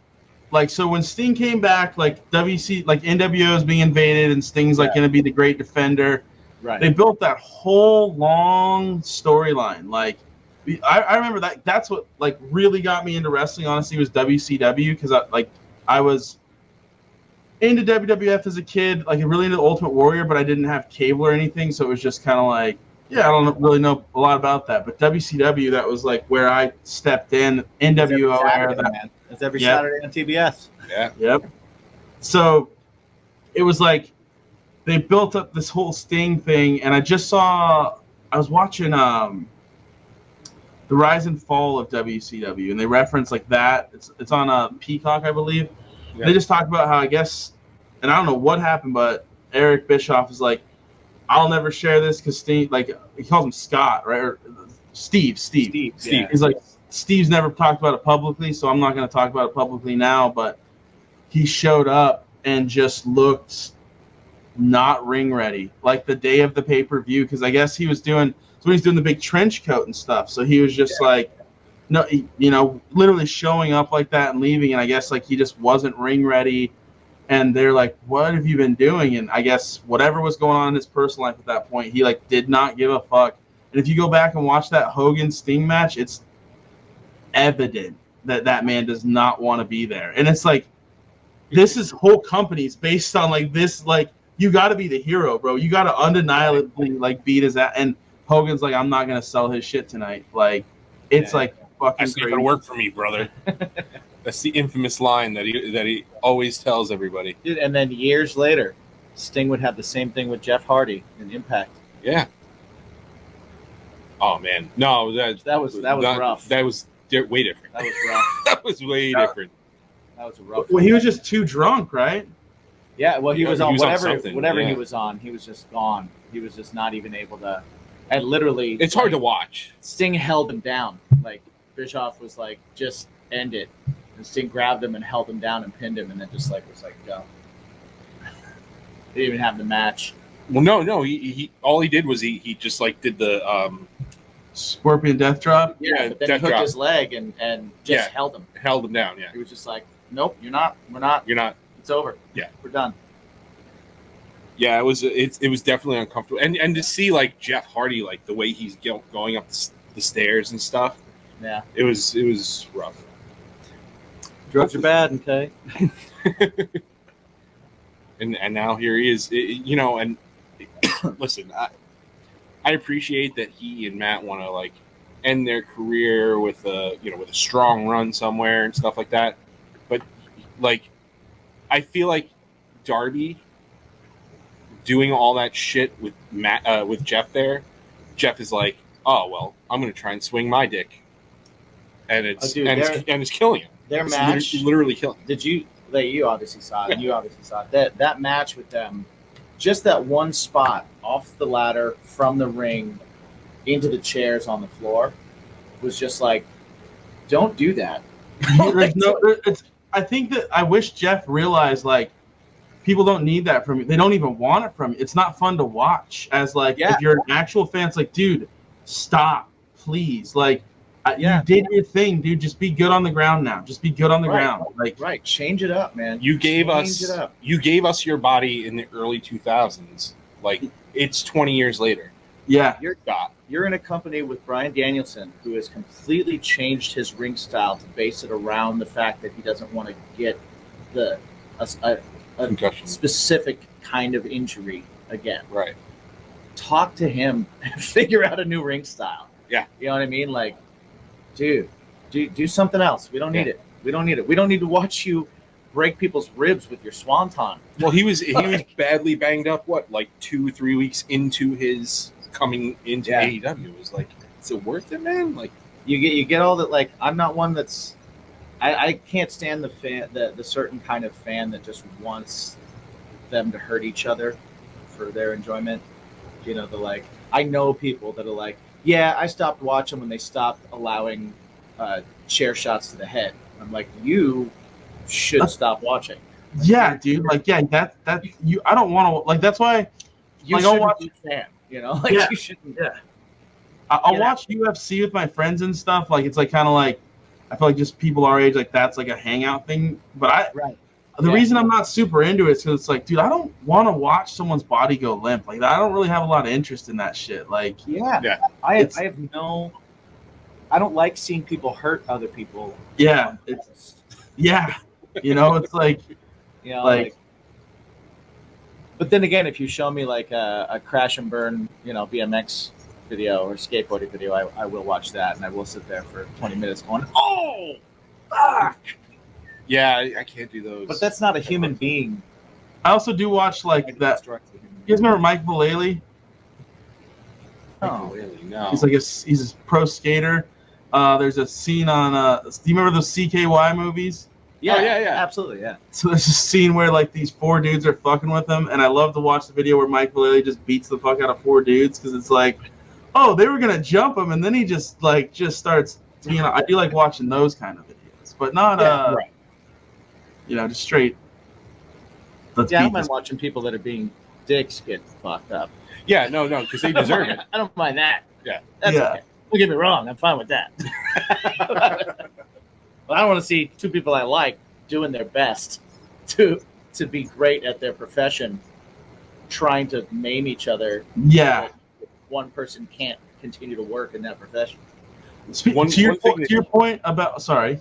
[SPEAKER 3] so when Sting came back, like NWO is being invaded and Sting's like going to be the great defender.
[SPEAKER 1] Right.
[SPEAKER 3] They built that whole long storyline. Like I remember that's what like really got me into wrestling. Honestly, was WCW because I was into WWF as a kid, like really into the Ultimate Warrior, but I didn't have cable or anything, so it was just kind of like, yeah, I don't really know a lot about that. But WCW, that was like where I stepped in. NWO era.
[SPEAKER 1] It's every
[SPEAKER 3] Yep.
[SPEAKER 1] Saturday on TBS.
[SPEAKER 2] Yeah.
[SPEAKER 3] Yep. So it was like they built up this whole Sting thing, and I was watching the Rise and Fall of WCW, and they reference like that. It's on Peacock, I believe.
[SPEAKER 2] Yeah.
[SPEAKER 3] They just talk about how I guess and I don't know what happened, but Eric Bischoff is like, I'll never share this because Steve, like, he calls him Scott, right? Or Steve.
[SPEAKER 1] Yeah.
[SPEAKER 3] He's like, Steve's never talked about it publicly, so I'm not going to talk about it publicly now, but he showed up and just looked not ring ready, like the day of the pay-per-view, because I guess he was doing, so he's doing the big trench coat and stuff, so he was just like, no, you know, literally showing up like that and leaving, and I guess like he just wasn't ring ready, and they're like, what have you been doing? And I guess whatever was going on in his personal life at that point, he like did not give a fuck. And if you go back and watch that Hogan Sting match, it's evident that that man does not want to be there. And it's like, this is whole companies based on like this, like, you got to be the hero, bro. You got to undeniably like beat his ass. And Hogan's like, I'm not gonna sell his shit tonight. Like, it's like fucking
[SPEAKER 2] That's not
[SPEAKER 3] crazy.
[SPEAKER 2] gonna work for me, brother. That's the infamous line that he always tells everybody.
[SPEAKER 1] Dude, and then years later, Sting would have the same thing with Jeff Hardy in Impact.
[SPEAKER 2] Yeah. Oh man, no,
[SPEAKER 1] That was rough.
[SPEAKER 2] That was way different.
[SPEAKER 1] That was rough.
[SPEAKER 2] That was way different.
[SPEAKER 1] That was a rough.
[SPEAKER 3] Well, he was just too drunk, right?
[SPEAKER 1] Yeah, well, he was on
[SPEAKER 2] he was on
[SPEAKER 1] whatever
[SPEAKER 2] something,
[SPEAKER 1] he
[SPEAKER 2] yeah.
[SPEAKER 1] was on. He was just gone. He was just not even able to. And literally,
[SPEAKER 2] It's hard to watch.
[SPEAKER 1] Sting held him down. Like Bischoff was like, just end it. And Sting grabbed him and held him down and pinned him, and then just like was like, go. They didn't even have the match.
[SPEAKER 2] Well, no. He all he did was he just like did the
[SPEAKER 3] Scorpion Death Drop.
[SPEAKER 2] Yeah,
[SPEAKER 1] but then
[SPEAKER 2] death
[SPEAKER 1] he hooked
[SPEAKER 2] drop.
[SPEAKER 1] his leg and just
[SPEAKER 2] Yeah.
[SPEAKER 1] held him.
[SPEAKER 2] held him down. Yeah,
[SPEAKER 1] He was just like, nope, you're not. We're not.
[SPEAKER 2] you're not.
[SPEAKER 1] It's over.
[SPEAKER 2] Yeah.
[SPEAKER 1] We're done.
[SPEAKER 2] Yeah, it was definitely uncomfortable, and to see like Jeff Hardy, like the way he's going up the stairs and stuff,
[SPEAKER 1] Yeah.
[SPEAKER 2] it was rough.
[SPEAKER 1] Drugs are bad, okay?
[SPEAKER 2] And now here he is, you know. And listen, I appreciate that he and Matt want to like end their career with a strong run somewhere and stuff like that. But like, I feel like Darby doing all that shit with Matt with Jeff there. Jeff is like, oh well, I'm gonna try and swing my dick, and it's killing him.
[SPEAKER 1] Their
[SPEAKER 2] It's
[SPEAKER 1] match.
[SPEAKER 2] literally killing him.
[SPEAKER 1] Did you? Like, you obviously saw it. You obviously saw it. That match with them, just that one spot off the ladder from the ring into the chairs on the floor, was just like, don't do that.
[SPEAKER 3] I think that I wish Jeff realized like people don't need that from you. They don't even want it from you. It's not fun to watch. As like if you're an actual fan, it's like, dude, stop, please. Like, you did your thing, dude. Just be good on the ground now. Just be good on the ground. Like,
[SPEAKER 1] Right, change it up, man.
[SPEAKER 2] You gave
[SPEAKER 1] Change it up.
[SPEAKER 2] your body in the early 2000s. Like, it's 20 years later.
[SPEAKER 3] yeah,
[SPEAKER 1] You're in a company with Bryan Danielson, who has completely changed his ring style to base it around the fact that he doesn't want to get a
[SPEAKER 2] Concussion.
[SPEAKER 1] specific kind of injury again.
[SPEAKER 2] Right.
[SPEAKER 1] Talk to him and figure out a new ring style.
[SPEAKER 2] Yeah.
[SPEAKER 1] You know what I mean? Like, dude, do something else. We don't need it. We don't need it. We don't need to watch you break people's ribs with your swanton.
[SPEAKER 2] Well, he was badly banged up. What, like 2-3 weeks into his coming into AEW? It was like, is it worth it, man? Like,
[SPEAKER 1] You get all that. Like, I'm not one that's. I can't stand the certain kind of fan that just wants them to hurt each other for their enjoyment. You know, I know people that are like, yeah, I stopped watching when they stopped allowing chair shots to the head. I'm like, you should stop watching.
[SPEAKER 3] yeah, dude. Like, yeah, that you. I don't want to. Like, that's why.
[SPEAKER 1] You
[SPEAKER 3] Like, I'll
[SPEAKER 1] shouldn't
[SPEAKER 3] watch-
[SPEAKER 1] be a fan. You know, like
[SPEAKER 3] Yeah.
[SPEAKER 1] you shouldn't.
[SPEAKER 3] Yeah. I'll
[SPEAKER 1] Yeah.
[SPEAKER 3] watch UFC with my friends and stuff. Like, it's like kind of like I feel like just people our age, like that's like a hangout thing. But
[SPEAKER 1] Right.
[SPEAKER 3] the
[SPEAKER 1] Yeah.
[SPEAKER 3] reason I'm not super into it is because it's like, dude, I don't want to watch someone's body go limp. Like, I don't really have a lot of interest in that shit. Like,
[SPEAKER 1] Yeah. I have no. I don't like seeing people hurt other people.
[SPEAKER 3] yeah, it's you know, it's like,
[SPEAKER 1] You know,
[SPEAKER 3] like-
[SPEAKER 1] but then again, if you show me like a crash and burn, BMX video or skateboarding video, I will watch that, and I will sit there for 20 minutes going, oh, fuck.
[SPEAKER 2] yeah, I can't do those.
[SPEAKER 1] But that's not a human being.
[SPEAKER 3] I also do watch like that.
[SPEAKER 1] Construct a human
[SPEAKER 3] You guys remember Mike Vallely?
[SPEAKER 2] Oh, really? No.
[SPEAKER 3] He's a pro skater. There's a scene on. Do you remember those CKY movies?
[SPEAKER 1] Yeah,
[SPEAKER 2] Oh, yeah.
[SPEAKER 1] absolutely, yeah.
[SPEAKER 3] So there's a scene where like these 4 dudes are fucking with him, and I love to watch the video where Mike Vallely just beats the fuck out of 4 dudes because it's like, oh, they were gonna jump him, and then he just starts. I do like watching those kind of videos, but not
[SPEAKER 1] Right.
[SPEAKER 3] just straight. Let's
[SPEAKER 1] Yeah, I
[SPEAKER 3] beat
[SPEAKER 1] don't mind
[SPEAKER 3] this.
[SPEAKER 1] watching people that are being dicks get fucked up.
[SPEAKER 2] Yeah, no, because they deserve it.
[SPEAKER 1] I don't mind that.
[SPEAKER 2] Yeah.
[SPEAKER 1] That's
[SPEAKER 3] Yeah.
[SPEAKER 1] okay. Don't get me wrong, I'm fine with that. But I don't want to see 2 people I like doing their best to be great at their profession, trying to maim each other.
[SPEAKER 3] Yeah.
[SPEAKER 1] One person can't continue to work in that profession.
[SPEAKER 3] To your point about sorry.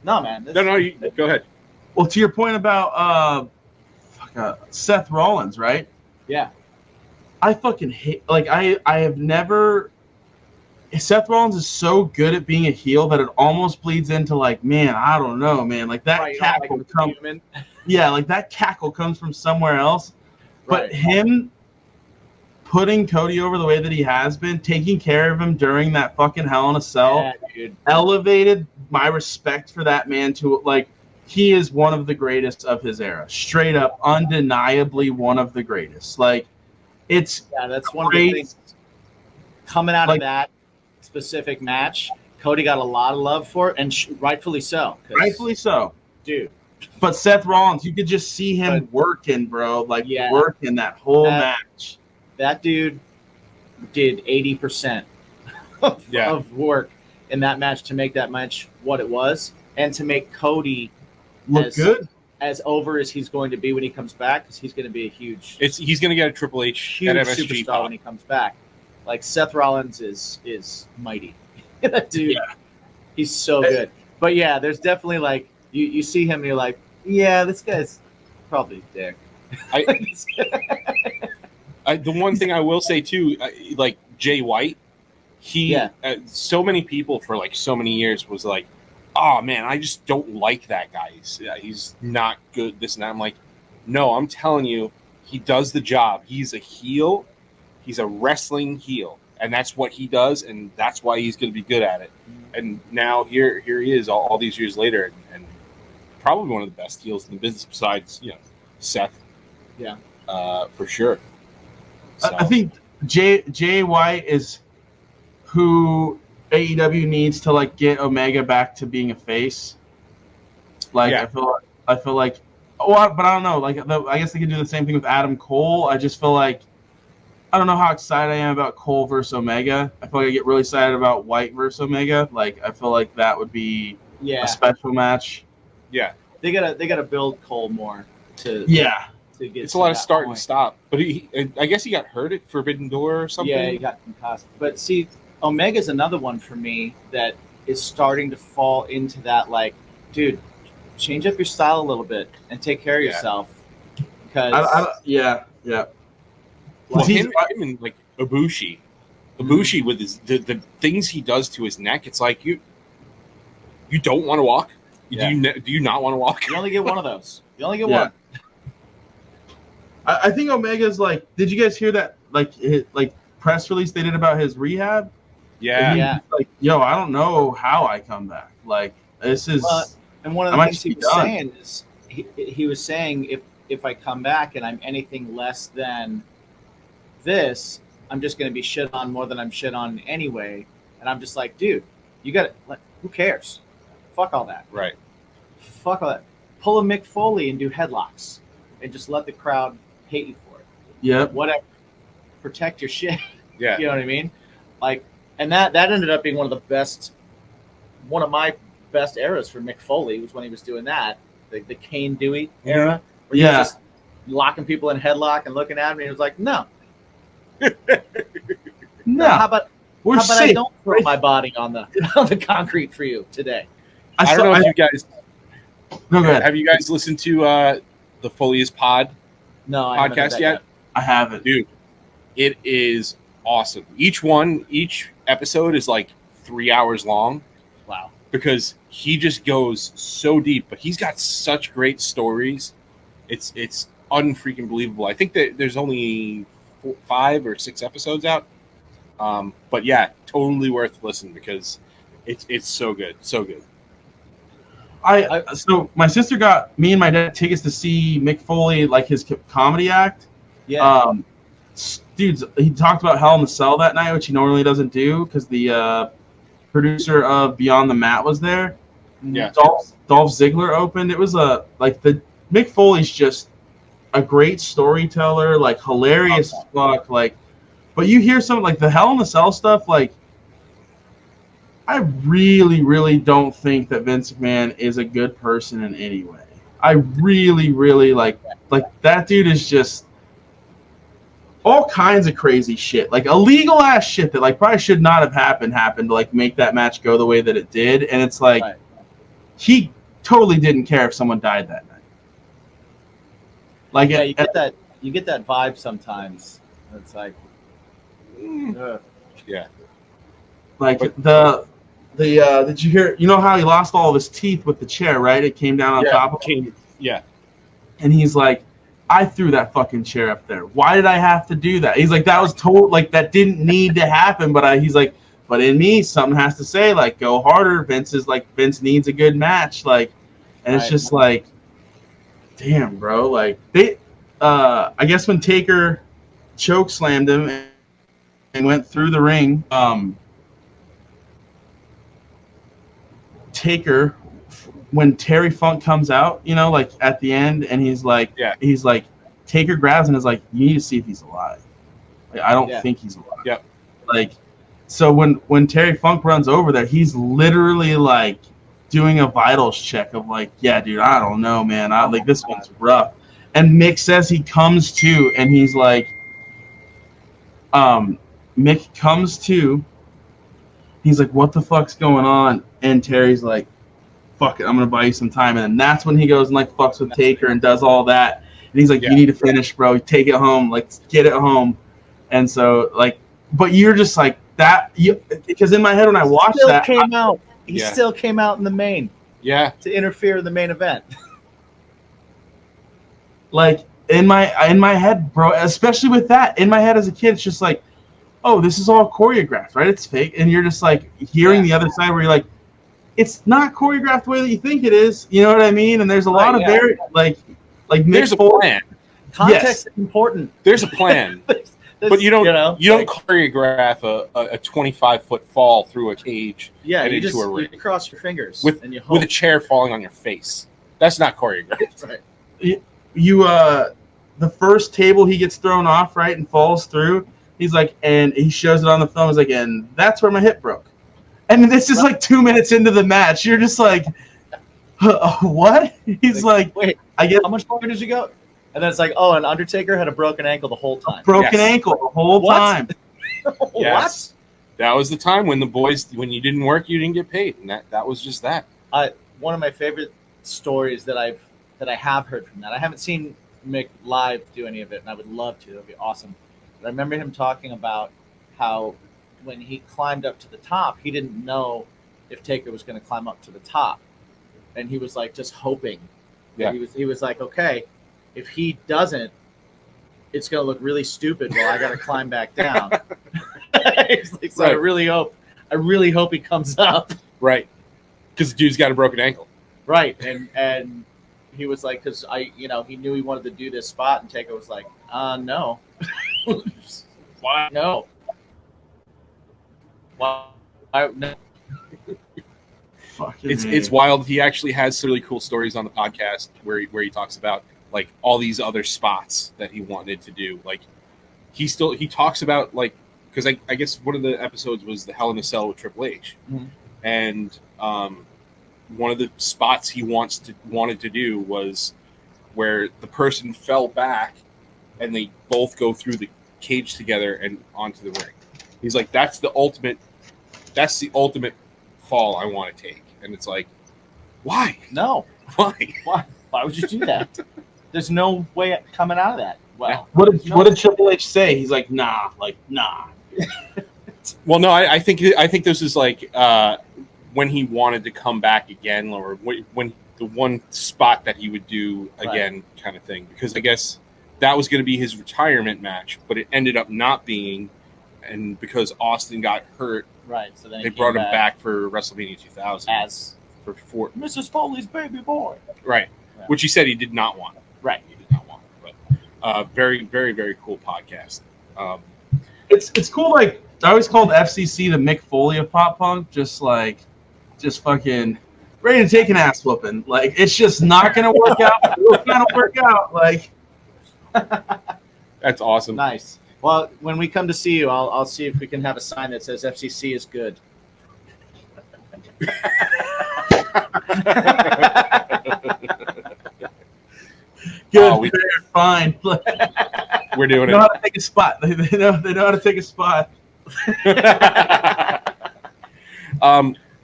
[SPEAKER 1] No, man.
[SPEAKER 2] No, go ahead.
[SPEAKER 3] Well, to your point about Seth Rollins, right?
[SPEAKER 1] Yeah.
[SPEAKER 3] I fucking hate. Like I have never. Seth Rollins is so good at being a heel that it almost bleeds into like, man, I don't know, man. Like that cackle comes. Yeah, like that cackle comes from somewhere else. But him putting Cody over the way that he has been, taking care of him during that fucking Hell in a Cell, elevated my respect for that man to like. He is one of the greatest of his era. Straight up, undeniably one of the greatest. Like, it's
[SPEAKER 1] that's one of the things coming out of that specific match. Cody got a lot of love for it, and rightfully so.
[SPEAKER 3] Rightfully so,
[SPEAKER 1] dude.
[SPEAKER 3] But Seth Rollins, you could just see him working, bro. Like working that whole match.
[SPEAKER 1] That dude did 80% of work in that match to make that match what it was, and to make Cody
[SPEAKER 3] look good,
[SPEAKER 1] as over as he's going to be when he comes back, because he's going to be a huge.
[SPEAKER 2] He's going to get a Triple H
[SPEAKER 1] huge superstar when he comes back. Like Seth Rollins is mighty. That dude, he's so good. But yeah, there's definitely like you see him and you're like, yeah, this guy's probably a dick.
[SPEAKER 2] The one thing I will say too, like Jay White, so many people for like so many years was like, oh man, I just don't like that guy. He's not good. This and that. I'm like, no, I'm telling you, he does the job. He's a heel. He's a wrestling heel, and that's what he does, and that's why he's going to be good at it. And now here he is, all these years later, and probably one of the best heels in the business besides Seth.
[SPEAKER 1] Yeah,
[SPEAKER 2] for sure. So.
[SPEAKER 3] I think Jay White is who AEW needs to like get Omega back to being a face. Like I feel like, but I don't know. Like I guess they could do the same thing with Adam Cole. I just feel like I don't know how excited I am about Cole versus Omega. I feel like I get really excited about White versus Omega. Like I feel like that would be a special match.
[SPEAKER 2] Yeah,
[SPEAKER 1] they gotta build Cole more to to get.
[SPEAKER 2] It's a lot of start and stop. But I guess he got hurt at Forbidden Door or something.
[SPEAKER 1] Yeah, he got concussed. But see, Omega's another one for me that is starting to fall into that, like, dude, change up your style a little bit and take care of yourself. Because
[SPEAKER 2] Well, him and like Ibushi with his the things he does to his neck, it's like you don't want to walk. Do you not want to walk?
[SPEAKER 1] You only get one of those. You only get one.
[SPEAKER 3] I think Omega's like. Did you guys hear that? Like press release they did about his rehab.
[SPEAKER 2] Yeah.
[SPEAKER 3] Like, yo, I don't know how I come back. Like, this is.
[SPEAKER 1] And one of the things he was saying is he was saying if I come back and I'm anything less than this, I'm just going to be shit on more than I'm shit on anyway. And I'm just like, dude, you got to. Who cares? Fuck all that.
[SPEAKER 2] Right.
[SPEAKER 1] Fuck all that. Pull a Mick Foley and do headlocks, and just let the crowd hate you for it.
[SPEAKER 3] Yep.
[SPEAKER 1] Whatever. Protect your shit.
[SPEAKER 2] Yeah.
[SPEAKER 1] You know what I mean? Like, and that ended up being one of my best eras for Mick Foley was when he was doing that, the Kane Dewey era, where he was just locking people in headlock and looking at him, and he was like, no.
[SPEAKER 3] No.
[SPEAKER 1] How about I don't throw my body on the concrete for you today?
[SPEAKER 2] I don't know if you guys.
[SPEAKER 3] Go ahead.
[SPEAKER 2] Have you guys listened to the Foley's Pod?
[SPEAKER 1] No, I
[SPEAKER 2] podcast yet?
[SPEAKER 3] I haven't,
[SPEAKER 2] dude. It is awesome. Each episode is like 3 hours long.
[SPEAKER 1] Wow.
[SPEAKER 2] Because he just goes so deep, but he's got such great stories. It's unfreaking believable. I think that there's only 5 or 6 episodes out. But yeah, totally worth listening because it's so good. So good.
[SPEAKER 3] So my sister got me and my dad tickets to see Mick Foley, like his comedy act.
[SPEAKER 1] Yeah.
[SPEAKER 3] Dudes, he talked about Hell in the Cell that night, which he normally doesn't do because the producer of Beyond the Mat was there.
[SPEAKER 2] Yeah.
[SPEAKER 3] Dolph Ziggler opened. It was like the Mick Foley's just a great storyteller, like hilarious as fuck. Like, but you hear some like the Hell in the Cell stuff, like. I really, really don't think that Vince McMahon is a good person in any way. I really, really like that dude is just all kinds of crazy shit, like illegal ass shit that like probably should not have happened to like make that match go the way that it did. And it's like he totally didn't care if someone died that night. Like
[SPEAKER 1] you get that vibe sometimes. It's like,
[SPEAKER 2] Yeah.
[SPEAKER 3] Like did you hear? You know how he lost all of his teeth with the chair, right? It came down on top of him.
[SPEAKER 2] Yeah.
[SPEAKER 3] And he's like, I threw that fucking chair up there. Why did I have to do that? He's like, that was total, like that didn't need to happen. But he's like, but in me, something has to say like, go harder. Vince needs a good match. Like, and it's just like, damn, bro. Like I guess when Taker choke slammed him and went through the ring, Taker, when Terry Funk comes out, you know, like at the end, and he's like, Taker grabs and is like, you need to see if he's alive. Like, I don't think he's alive.
[SPEAKER 2] Yep.
[SPEAKER 3] Like, so when Terry Funk runs over there, he's literally like doing a vitals check of like, yeah, dude, I don't know, man. Like this one's rough. And Mick says he comes to, and he's like, Mick comes to. He's like, what the fuck's going on? And Terry's like, fuck it, I'm going to buy you some time. And then that's when he goes and like fucks with Taker and does all that. And he's like, you need to finish, bro. Take it home. Like, get it home. And so, like, but you're just like that. Because in my head when I watched that.
[SPEAKER 1] He still came out in the main.
[SPEAKER 2] Yeah.
[SPEAKER 1] To interfere in the main event.
[SPEAKER 3] Like, in my head, bro, especially with that, in my head as a kid, it's just like, oh, this is all choreographed, right? It's fake. And you're just like hearing the other side where you're like, it's not choreographed the way that you think it is. You know what I mean? And there's a lot of like
[SPEAKER 2] there's a plan.
[SPEAKER 1] Context is important.
[SPEAKER 2] There's a plan. But you don't choreograph a 25-foot fall through a cage and into a ring.
[SPEAKER 1] You cross your fingers
[SPEAKER 2] with a chair falling on your face. That's not choreographed.
[SPEAKER 1] Right.
[SPEAKER 3] The first table he gets thrown off, right, and falls through. He's like, and he shows it on the film. He's like, and that's where my hip broke. And this is like 2 minutes into the match. You're just like, what? He's like,
[SPEAKER 1] wait,
[SPEAKER 3] I guess.
[SPEAKER 1] How much longer did you go? And then it's like, oh, and Undertaker had a broken ankle the whole time.
[SPEAKER 3] Ankle the whole time.
[SPEAKER 2] Yes. That was the time when when you didn't work, you didn't get paid. And that was just that.
[SPEAKER 1] One of my favorite stories that I have heard from that. I haven't seen Mick live do any of it, and I would love to. It would be awesome. But I remember him talking about how when he climbed up to the top, he didn't know if Taker was going to climb up to the top. And he was like just hoping.
[SPEAKER 2] Yeah.
[SPEAKER 1] He was like, okay, if he doesn't, it's going to look really stupid while I got to climb back down. He's like, so right. I really hope he comes up.
[SPEAKER 2] Right. Because the dude's got a broken ankle.
[SPEAKER 1] Right. And he was like, because he knew he wanted to do this spot, and Taker was like, no. Why no? Why no?
[SPEAKER 2] It's wild. He actually has really cool stories on the podcast where he talks about like all these other spots that he wanted to do. Like he talks about like, because I guess one of the episodes was the Hell in a Cell with Triple H, and one of the spots he wanted to do was where the person fell back and they both go through the cage together and onto the ring. He's like, that's the ultimate fall I want to take. And it's like, why?
[SPEAKER 1] No.
[SPEAKER 2] Why?
[SPEAKER 1] Why would you do that? There's no way coming out of that. Well,
[SPEAKER 3] what did Triple H say? He's like, nah.
[SPEAKER 2] Well, no, I think this is like when he wanted to come back again, or when the one spot that he would do again, kind of thing. Because I guess that was going to be his retirement match, but it ended up not being, and because Austin got hurt,
[SPEAKER 1] right? So then
[SPEAKER 2] they brought him back for WrestleMania 2000
[SPEAKER 1] as
[SPEAKER 2] for
[SPEAKER 1] Mrs. Foley's baby boy.
[SPEAKER 2] right,
[SPEAKER 1] Yeah.
[SPEAKER 2] which he said he did not want.
[SPEAKER 1] Right.
[SPEAKER 2] He did not want. But very, very, very cool podcast.
[SPEAKER 3] It's cool. Like I always called FCC the Mick Foley of pop punk. Just fucking ready to take an ass whooping. Like it's just not gonna work out. It's gonna work out. Like
[SPEAKER 2] That's awesome.
[SPEAKER 1] Nice. Well, when we come to see you, I'll see if we can have a sign that says FCC is good.
[SPEAKER 3] good,
[SPEAKER 2] Oh,
[SPEAKER 3] fair, fine.
[SPEAKER 2] We're doing
[SPEAKER 3] They know
[SPEAKER 2] it.
[SPEAKER 3] how to take a spot. They know how to take a spot.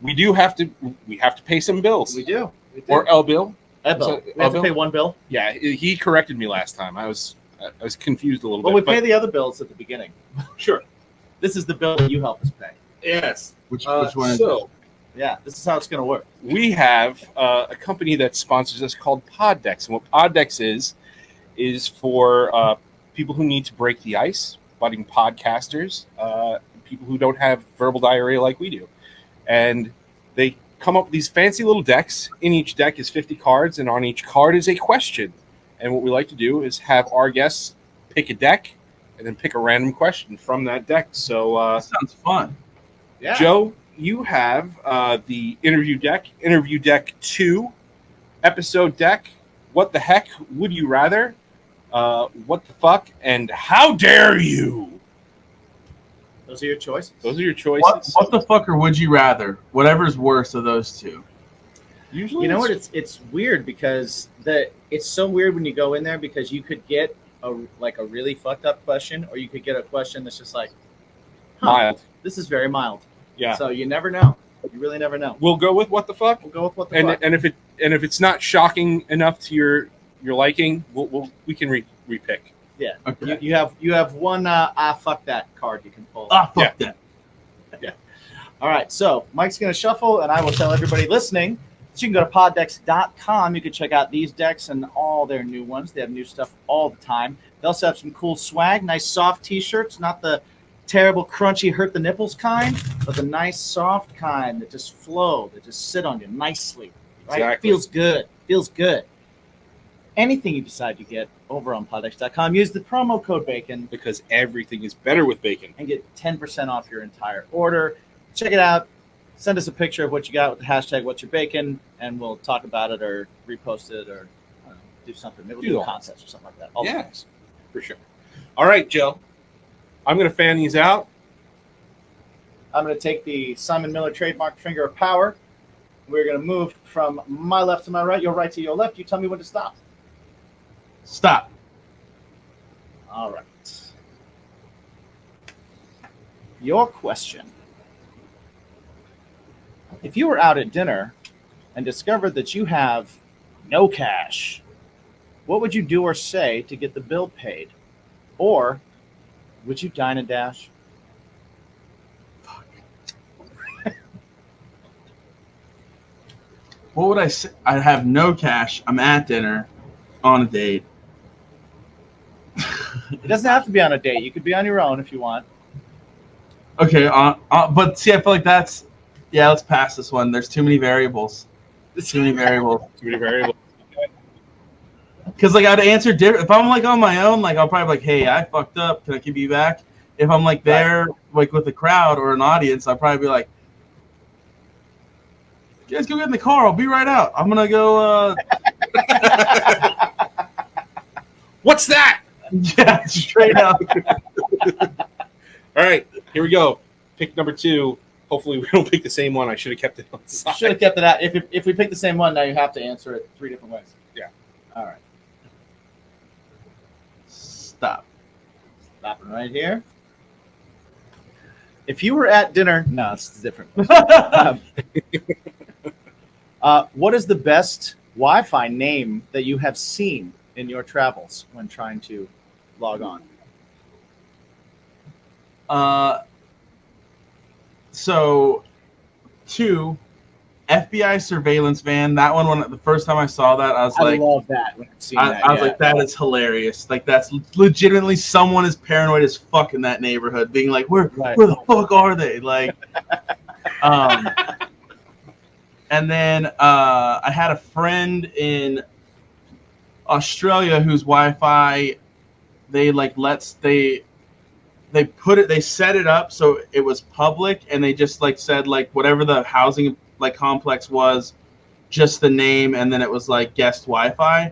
[SPEAKER 2] We have to pay some bills.
[SPEAKER 1] We do.
[SPEAKER 2] Or L bill.
[SPEAKER 1] Ed bill.
[SPEAKER 2] So,
[SPEAKER 1] We have to
[SPEAKER 2] bill?
[SPEAKER 1] pay one bill.
[SPEAKER 2] Yeah, he corrected me last time. I was confused a little
[SPEAKER 1] Well,
[SPEAKER 2] bit.
[SPEAKER 1] we pay the other bills at the beginning.
[SPEAKER 2] Sure.
[SPEAKER 1] This is the bill that you help us pay.
[SPEAKER 2] Yes.
[SPEAKER 3] Which one is it?
[SPEAKER 2] So
[SPEAKER 1] Yeah, this is how it's going to work.
[SPEAKER 2] we have a company that sponsors us called Poddex, and what Poddex is for people who need to break the ice, budding podcasters, people who don't have verbal diarrhea like we do, and they come up with these fancy little decks. In each deck is 50 cards, and on each card is a question. And what we like to do is have our guests pick a deck and then pick a random question from that deck. So,
[SPEAKER 3] That sounds fun.
[SPEAKER 1] Yeah.
[SPEAKER 2] Joe, you have the interview deck 2, episode deck. What the heck would you rather? What the fuck? And how dare you?
[SPEAKER 1] Those are your choices.
[SPEAKER 2] Those are your choices.
[SPEAKER 3] What the fuck or would you rather? Whatever's worse of those two.
[SPEAKER 2] Usually,
[SPEAKER 1] You know what? It's weird because it's so weird when you go in there because you could get a really fucked up question, or you could get a question that's just like,
[SPEAKER 2] mild.
[SPEAKER 1] this is very mild.
[SPEAKER 2] Yeah.
[SPEAKER 1] So you never know. You really never know.
[SPEAKER 2] We'll go with what the fuck.
[SPEAKER 1] We'll go with what the fuck.
[SPEAKER 2] And if it's not shocking enough to your liking, we can repick.
[SPEAKER 1] Yeah.
[SPEAKER 3] Okay.
[SPEAKER 1] You have one fuck that card you can pull.
[SPEAKER 3] Fuck that.
[SPEAKER 1] All right, so Mike's going to shuffle, and I will tell everybody listening that you can go to poddex.com. You can check out these decks and all their new ones. They have new stuff all the time. They also have some cool swag, nice soft T-shirts, not the terrible, crunchy, hurt the nipples kind, but the nice, soft kind that just flow, that just sit on you nicely. Right?
[SPEAKER 2] Exactly.
[SPEAKER 1] Feels good. Feels good. Anything you decide to get over on poddex.com, use the promo code BACON
[SPEAKER 2] Because everything is better with bacon.
[SPEAKER 1] and get 10% off your entire order. Check it out. Send us a picture of what you got with the hashtag What's Your Bacon, and we'll talk about it or repost it or I don't know, do something. Maybe we'll do a contest or something like that. All the
[SPEAKER 2] Yeah,
[SPEAKER 1] things.
[SPEAKER 2] for sure. All right, Joe. I'm going to fan these out.
[SPEAKER 1] I'm going to take the Simon Miller trademark finger of power. We're going to move from my left to my right, your right to your left. You tell me when to stop.
[SPEAKER 3] Stop.
[SPEAKER 1] All right. Your question. If you were out at dinner and discovered that you have no cash, what would you do or say to get the bill paid? Or would you dine and dash?
[SPEAKER 3] What would I say? I have no cash. I'm at dinner on a date.
[SPEAKER 1] It doesn't have to be on a date. You could be on your own if you want.
[SPEAKER 3] Okay, but see, I feel like that's... Yeah, let's pass this one. There's too many variables. Too many variables.
[SPEAKER 2] Too many variables.
[SPEAKER 3] Because, like, I'd answer different. If I'm, like, on my own, like, I'll probably be like, hey, I fucked up. Can I give you back? If I'm, like, there, like, with a crowd or an audience, I'll probably be like, you guys go get in the car. I'll be right out. I'm going to go,
[SPEAKER 2] What's that?
[SPEAKER 3] yeah, straight up.
[SPEAKER 2] All right, here we go. Pick number 2. Hopefully we don't pick the same one. I should have kept it on the side.
[SPEAKER 1] Should have kept it out. If we pick the same one, now you have to answer it 3 different ways.
[SPEAKER 2] Yeah.
[SPEAKER 1] All right.
[SPEAKER 3] Stop.
[SPEAKER 1] Stopping right here. If you were at dinner, no, it's different. What is the best Wi-Fi name that you have seen in your travels when trying to log on?
[SPEAKER 3] So, 2, FBI surveillance van. That one, when the first time I saw that, I was
[SPEAKER 1] I
[SPEAKER 3] like,
[SPEAKER 1] love that when I've seen that.
[SPEAKER 3] I was like, that is hilarious. Like, that's legitimately someone is paranoid as fuck in that neighborhood, being like, where the fuck are they? Like, and And then I had a friend in Australia whose Wi-Fi, they set it up so it was public, and they just like said like whatever the housing like complex was, just the name, and then it was like guest Wi-Fi.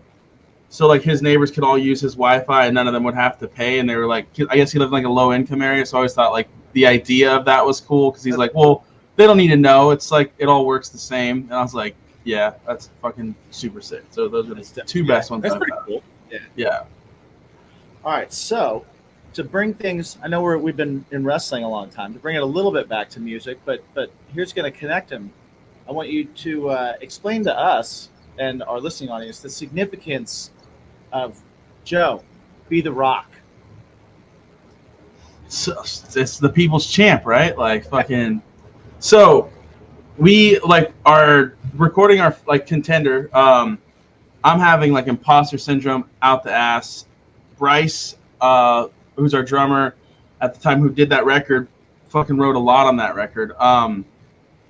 [SPEAKER 3] So like his neighbors could all use his Wi-Fi, and none of them would have to pay. And they were like, I guess he lived in like a low income area, so I always thought like the idea of that was cool because he's like, well, they don't need to know. It's like it all works the same. And I was like, yeah, that's fucking super sick. So those are the two best ones.
[SPEAKER 2] That's
[SPEAKER 3] I've
[SPEAKER 2] pretty
[SPEAKER 3] had.
[SPEAKER 2] cool.
[SPEAKER 3] Yeah.
[SPEAKER 1] All right, so to bring things, I know we've been in wrestling a long time. To bring it a little bit back to music, but here's going to connect them. I want you to explain to us and our listening audience the significance of Joe, Be the Rock.
[SPEAKER 3] So, it's the people's champ, right? Like fucking. So we like are recording our like Contender. I'm having like Imposter Syndrome out the ass. Bryce, who's our drummer at the time, who did that record, fucking wrote a lot on that record.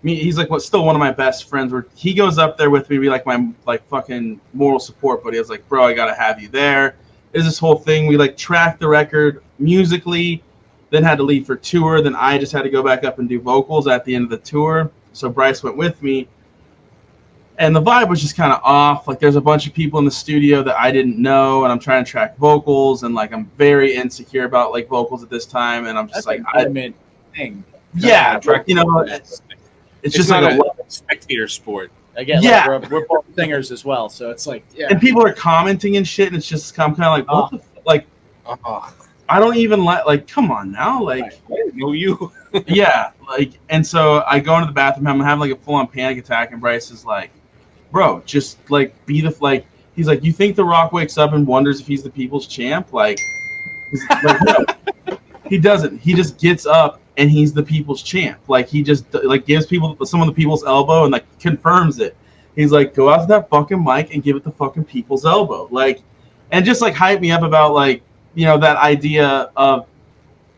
[SPEAKER 3] He's like still one of my best friends. Where he goes up there with me, be like my like fucking moral support buddy. I was like, bro, I gotta have you there. There's this whole thing. We like tracked the record musically, then had to leave for tour. Then I just had to go back up and do vocals at the end of the tour. So Bryce went with me, and the vibe was just kind of off. Like there's a bunch of people in the studio that I didn't know, and I'm trying to track vocals, and like I'm very insecure about like vocals at this time, and I'm just
[SPEAKER 1] That's
[SPEAKER 3] like,
[SPEAKER 1] an ultimate thing.
[SPEAKER 3] yeah, you know. It's just like
[SPEAKER 2] a spectator sport.
[SPEAKER 1] Again,
[SPEAKER 3] yeah.
[SPEAKER 1] like we're both singers as well, so it's like, yeah.
[SPEAKER 3] And people are commenting and shit, and it's just I'm kind of like, what the like? I don't even like. Come on now, like.
[SPEAKER 2] I didn't know you.
[SPEAKER 3] Yeah, like, and so I go into the bathroom. I'm having like a full-on panic attack, and Bryce is like, "Bro, just like be the like." He's like, "You think The Rock wakes up and wonders if he's the people's champ?" Like no, he doesn't. He just gets up and he's the people's champ. Like he just like gives people some of the people's elbow and like confirms it. He's like, "Go out to that fucking mic and give it the fucking people's elbow." Like, and just like hype me up about like that idea of.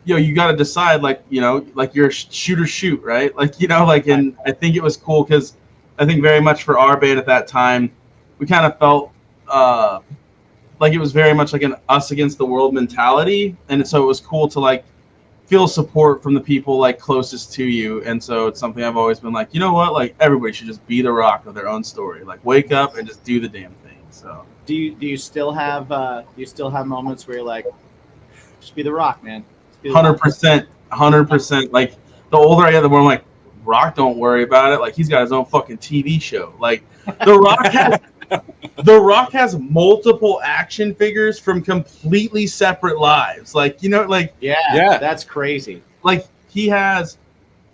[SPEAKER 3] You got to decide, like, like you're shoot or shoot, right? Like, like, and I think it was cool because I think very much for our band at that time, we kind of felt like it was very much like an us against the world mentality. And so it was cool to like feel support from the people like closest to you. And so it's something I've always been like, you know what? Like everybody should just be the Rock of their own story. Like wake up and just do the damn thing. So
[SPEAKER 1] do you still have moments where you're like, just be the Rock, man?
[SPEAKER 3] 100%. Like the older I get, the more I'm like, Rock, don't worry about it. Like he's got his own fucking TV show. Like the Rock has multiple action figures from completely separate lives. Like like
[SPEAKER 1] yeah, that's crazy.
[SPEAKER 3] Like he has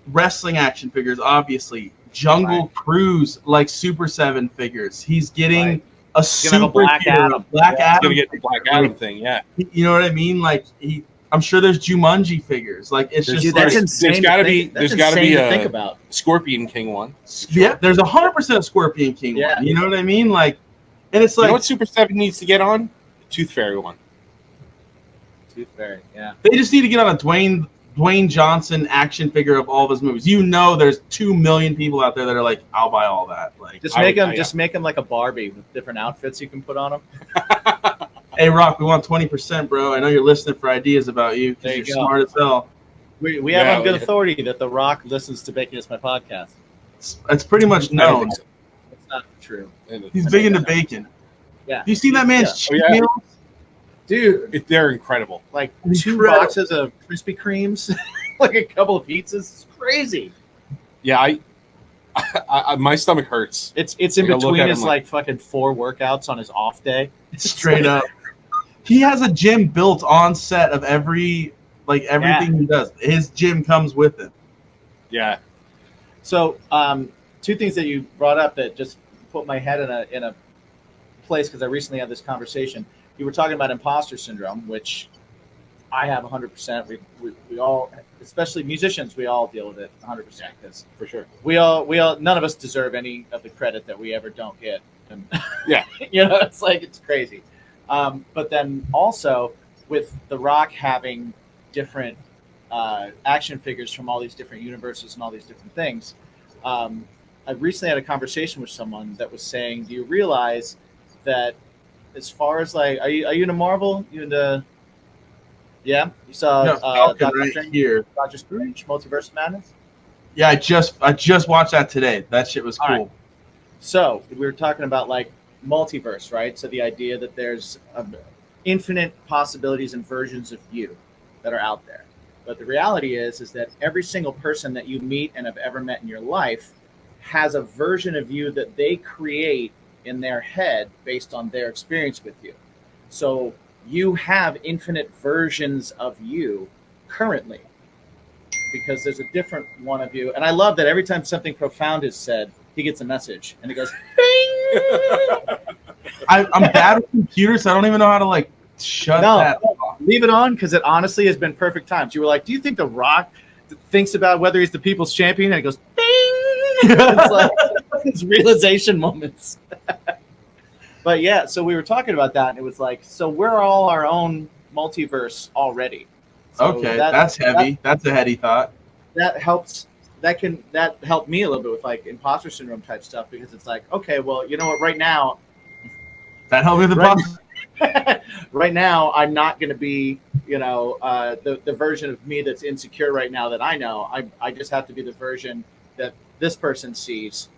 [SPEAKER 3] wrestling action figures, obviously. Jungle Cruise, like Super 7 figures. He's getting a super
[SPEAKER 1] Black Adam.
[SPEAKER 3] Adam.
[SPEAKER 2] He's gonna get the Black Adam thing. Yeah.
[SPEAKER 3] You know what I mean? Like I'm sure there's Jumanji figures. Like it's just
[SPEAKER 1] that's
[SPEAKER 3] like,
[SPEAKER 1] insane.
[SPEAKER 2] There's gotta be
[SPEAKER 1] to think about.
[SPEAKER 2] Scorpion King one.
[SPEAKER 3] Yeah, there's 100% Scorpion King one. You know what I mean? Like, and it's like,
[SPEAKER 2] you know what Super 7 needs to get on? The Tooth Fairy one.
[SPEAKER 1] Tooth Fairy, yeah.
[SPEAKER 3] They just need to get on a Dwayne Johnson action figure of all of his movies. There's 2 million people out there that are like, I'll buy all that. Like,
[SPEAKER 1] just make him like a Barbie with different outfits you can put on him.
[SPEAKER 3] Hey, Rock, we want 20%, bro. I know you're listening for ideas about you because you're smart as hell.
[SPEAKER 1] We have on good authority that The Rock listens to Bacon Is My Podcast.
[SPEAKER 3] It's pretty much known.
[SPEAKER 1] It's not true.
[SPEAKER 3] He's big into bacon.
[SPEAKER 1] Yeah.
[SPEAKER 3] Have you seen that man's cheat meals?
[SPEAKER 1] Dude,
[SPEAKER 2] they're incredible.
[SPEAKER 1] Like 2 boxes of Krispy Kremes, like a couple of pizzas. It's crazy.
[SPEAKER 2] Yeah, I my stomach hurts.
[SPEAKER 1] It's in between his like fucking 4 workouts on his off day.
[SPEAKER 3] Straight up. He has a gym built on set of everything he does. His gym comes with it.
[SPEAKER 2] Yeah.
[SPEAKER 1] So, 2 things that you brought up that just put my head in a place because I recently had this conversation. You were talking about imposter syndrome, which I have 100%. We all, especially musicians, we all deal with it 100% because
[SPEAKER 2] for sure
[SPEAKER 1] we all none of us deserve any of the credit that we ever don't get. And
[SPEAKER 2] yeah,
[SPEAKER 1] it's like it's crazy. But then also with The Rock having different action figures from all these different universes and all these different things, I recently had a conversation with someone that was saying, do you realize that as far as like, are you into Marvel? You into, yeah? You saw
[SPEAKER 3] No, Falcon
[SPEAKER 1] Doctor
[SPEAKER 3] right
[SPEAKER 1] Strange,
[SPEAKER 3] here.
[SPEAKER 1] Doctor Strange, Multiverse of Madness?
[SPEAKER 3] Yeah, I just watched that today. That shit was
[SPEAKER 1] All
[SPEAKER 3] cool.
[SPEAKER 1] right. So we were talking about like multiverse, right? So the idea that there's infinite possibilities and versions of you that are out there. But the reality is that every single person that you meet and have ever met in your life has a version of you that they create in their head based on their experience with you. So you have infinite versions of you currently because there's a different one of you. And I love that every time something profound is said, he gets a message and it goes, bing!
[SPEAKER 3] I'm bad with computers, so I don't even know how to like shut that off.
[SPEAKER 1] Leave it on because it honestly has been perfect times. You were like, do you think The Rock thinks about whether he's the people's champion? And it goes, bing! It's like it's realization moments. But yeah, so we were talking about that, and it was like, so we're all our own multiverse already. So
[SPEAKER 3] Okay, that's heavy. That's a heady thought.
[SPEAKER 1] That helps. That helped me a little bit with like imposter syndrome type stuff because it's like, okay, well, you know what? Right now,
[SPEAKER 3] that helped me with the boss.
[SPEAKER 1] Right now, I'm not going to be, the version of me that's insecure right now that I know. I just have to be the version that this person sees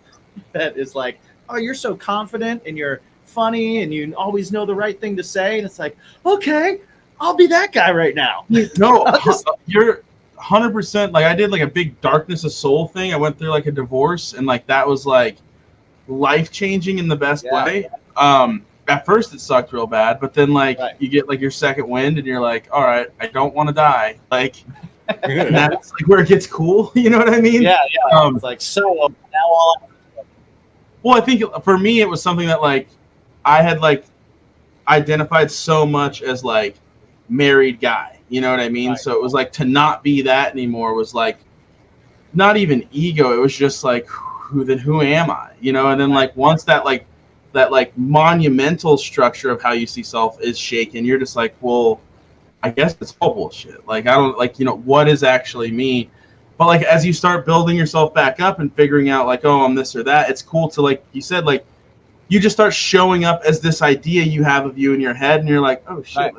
[SPEAKER 1] that is like, oh, you're so confident and you're funny and you always know the right thing to say. And it's like, okay, I'll be that guy right now.
[SPEAKER 3] No, you're 100%. Like I did like a big darkness of soul thing. I went through like a divorce and like that was like life-changing in the best way. At first it sucked real bad, but then like you get like your second wind and you're like, all right, I don't want to die. Like and that's like where it gets cool. You know what I mean?
[SPEAKER 1] Yeah. It's like, so now all.
[SPEAKER 3] Well, I think for me it was something that like I had like identified so much as like married guy. You know what I mean? Right. So it was like to not be that anymore was like not even ego. It was just like who am I? You know, and then like once that like monumental structure of how you see self is shaken, you're just like, well, I guess it's all bullshit. Like, I don't like, what is actually me? But like, as you start building yourself back up and figuring out like, oh, I'm this or that, it's cool to like, you said, like, you just start showing up as this idea you have of you in your head. And you're like, oh shit,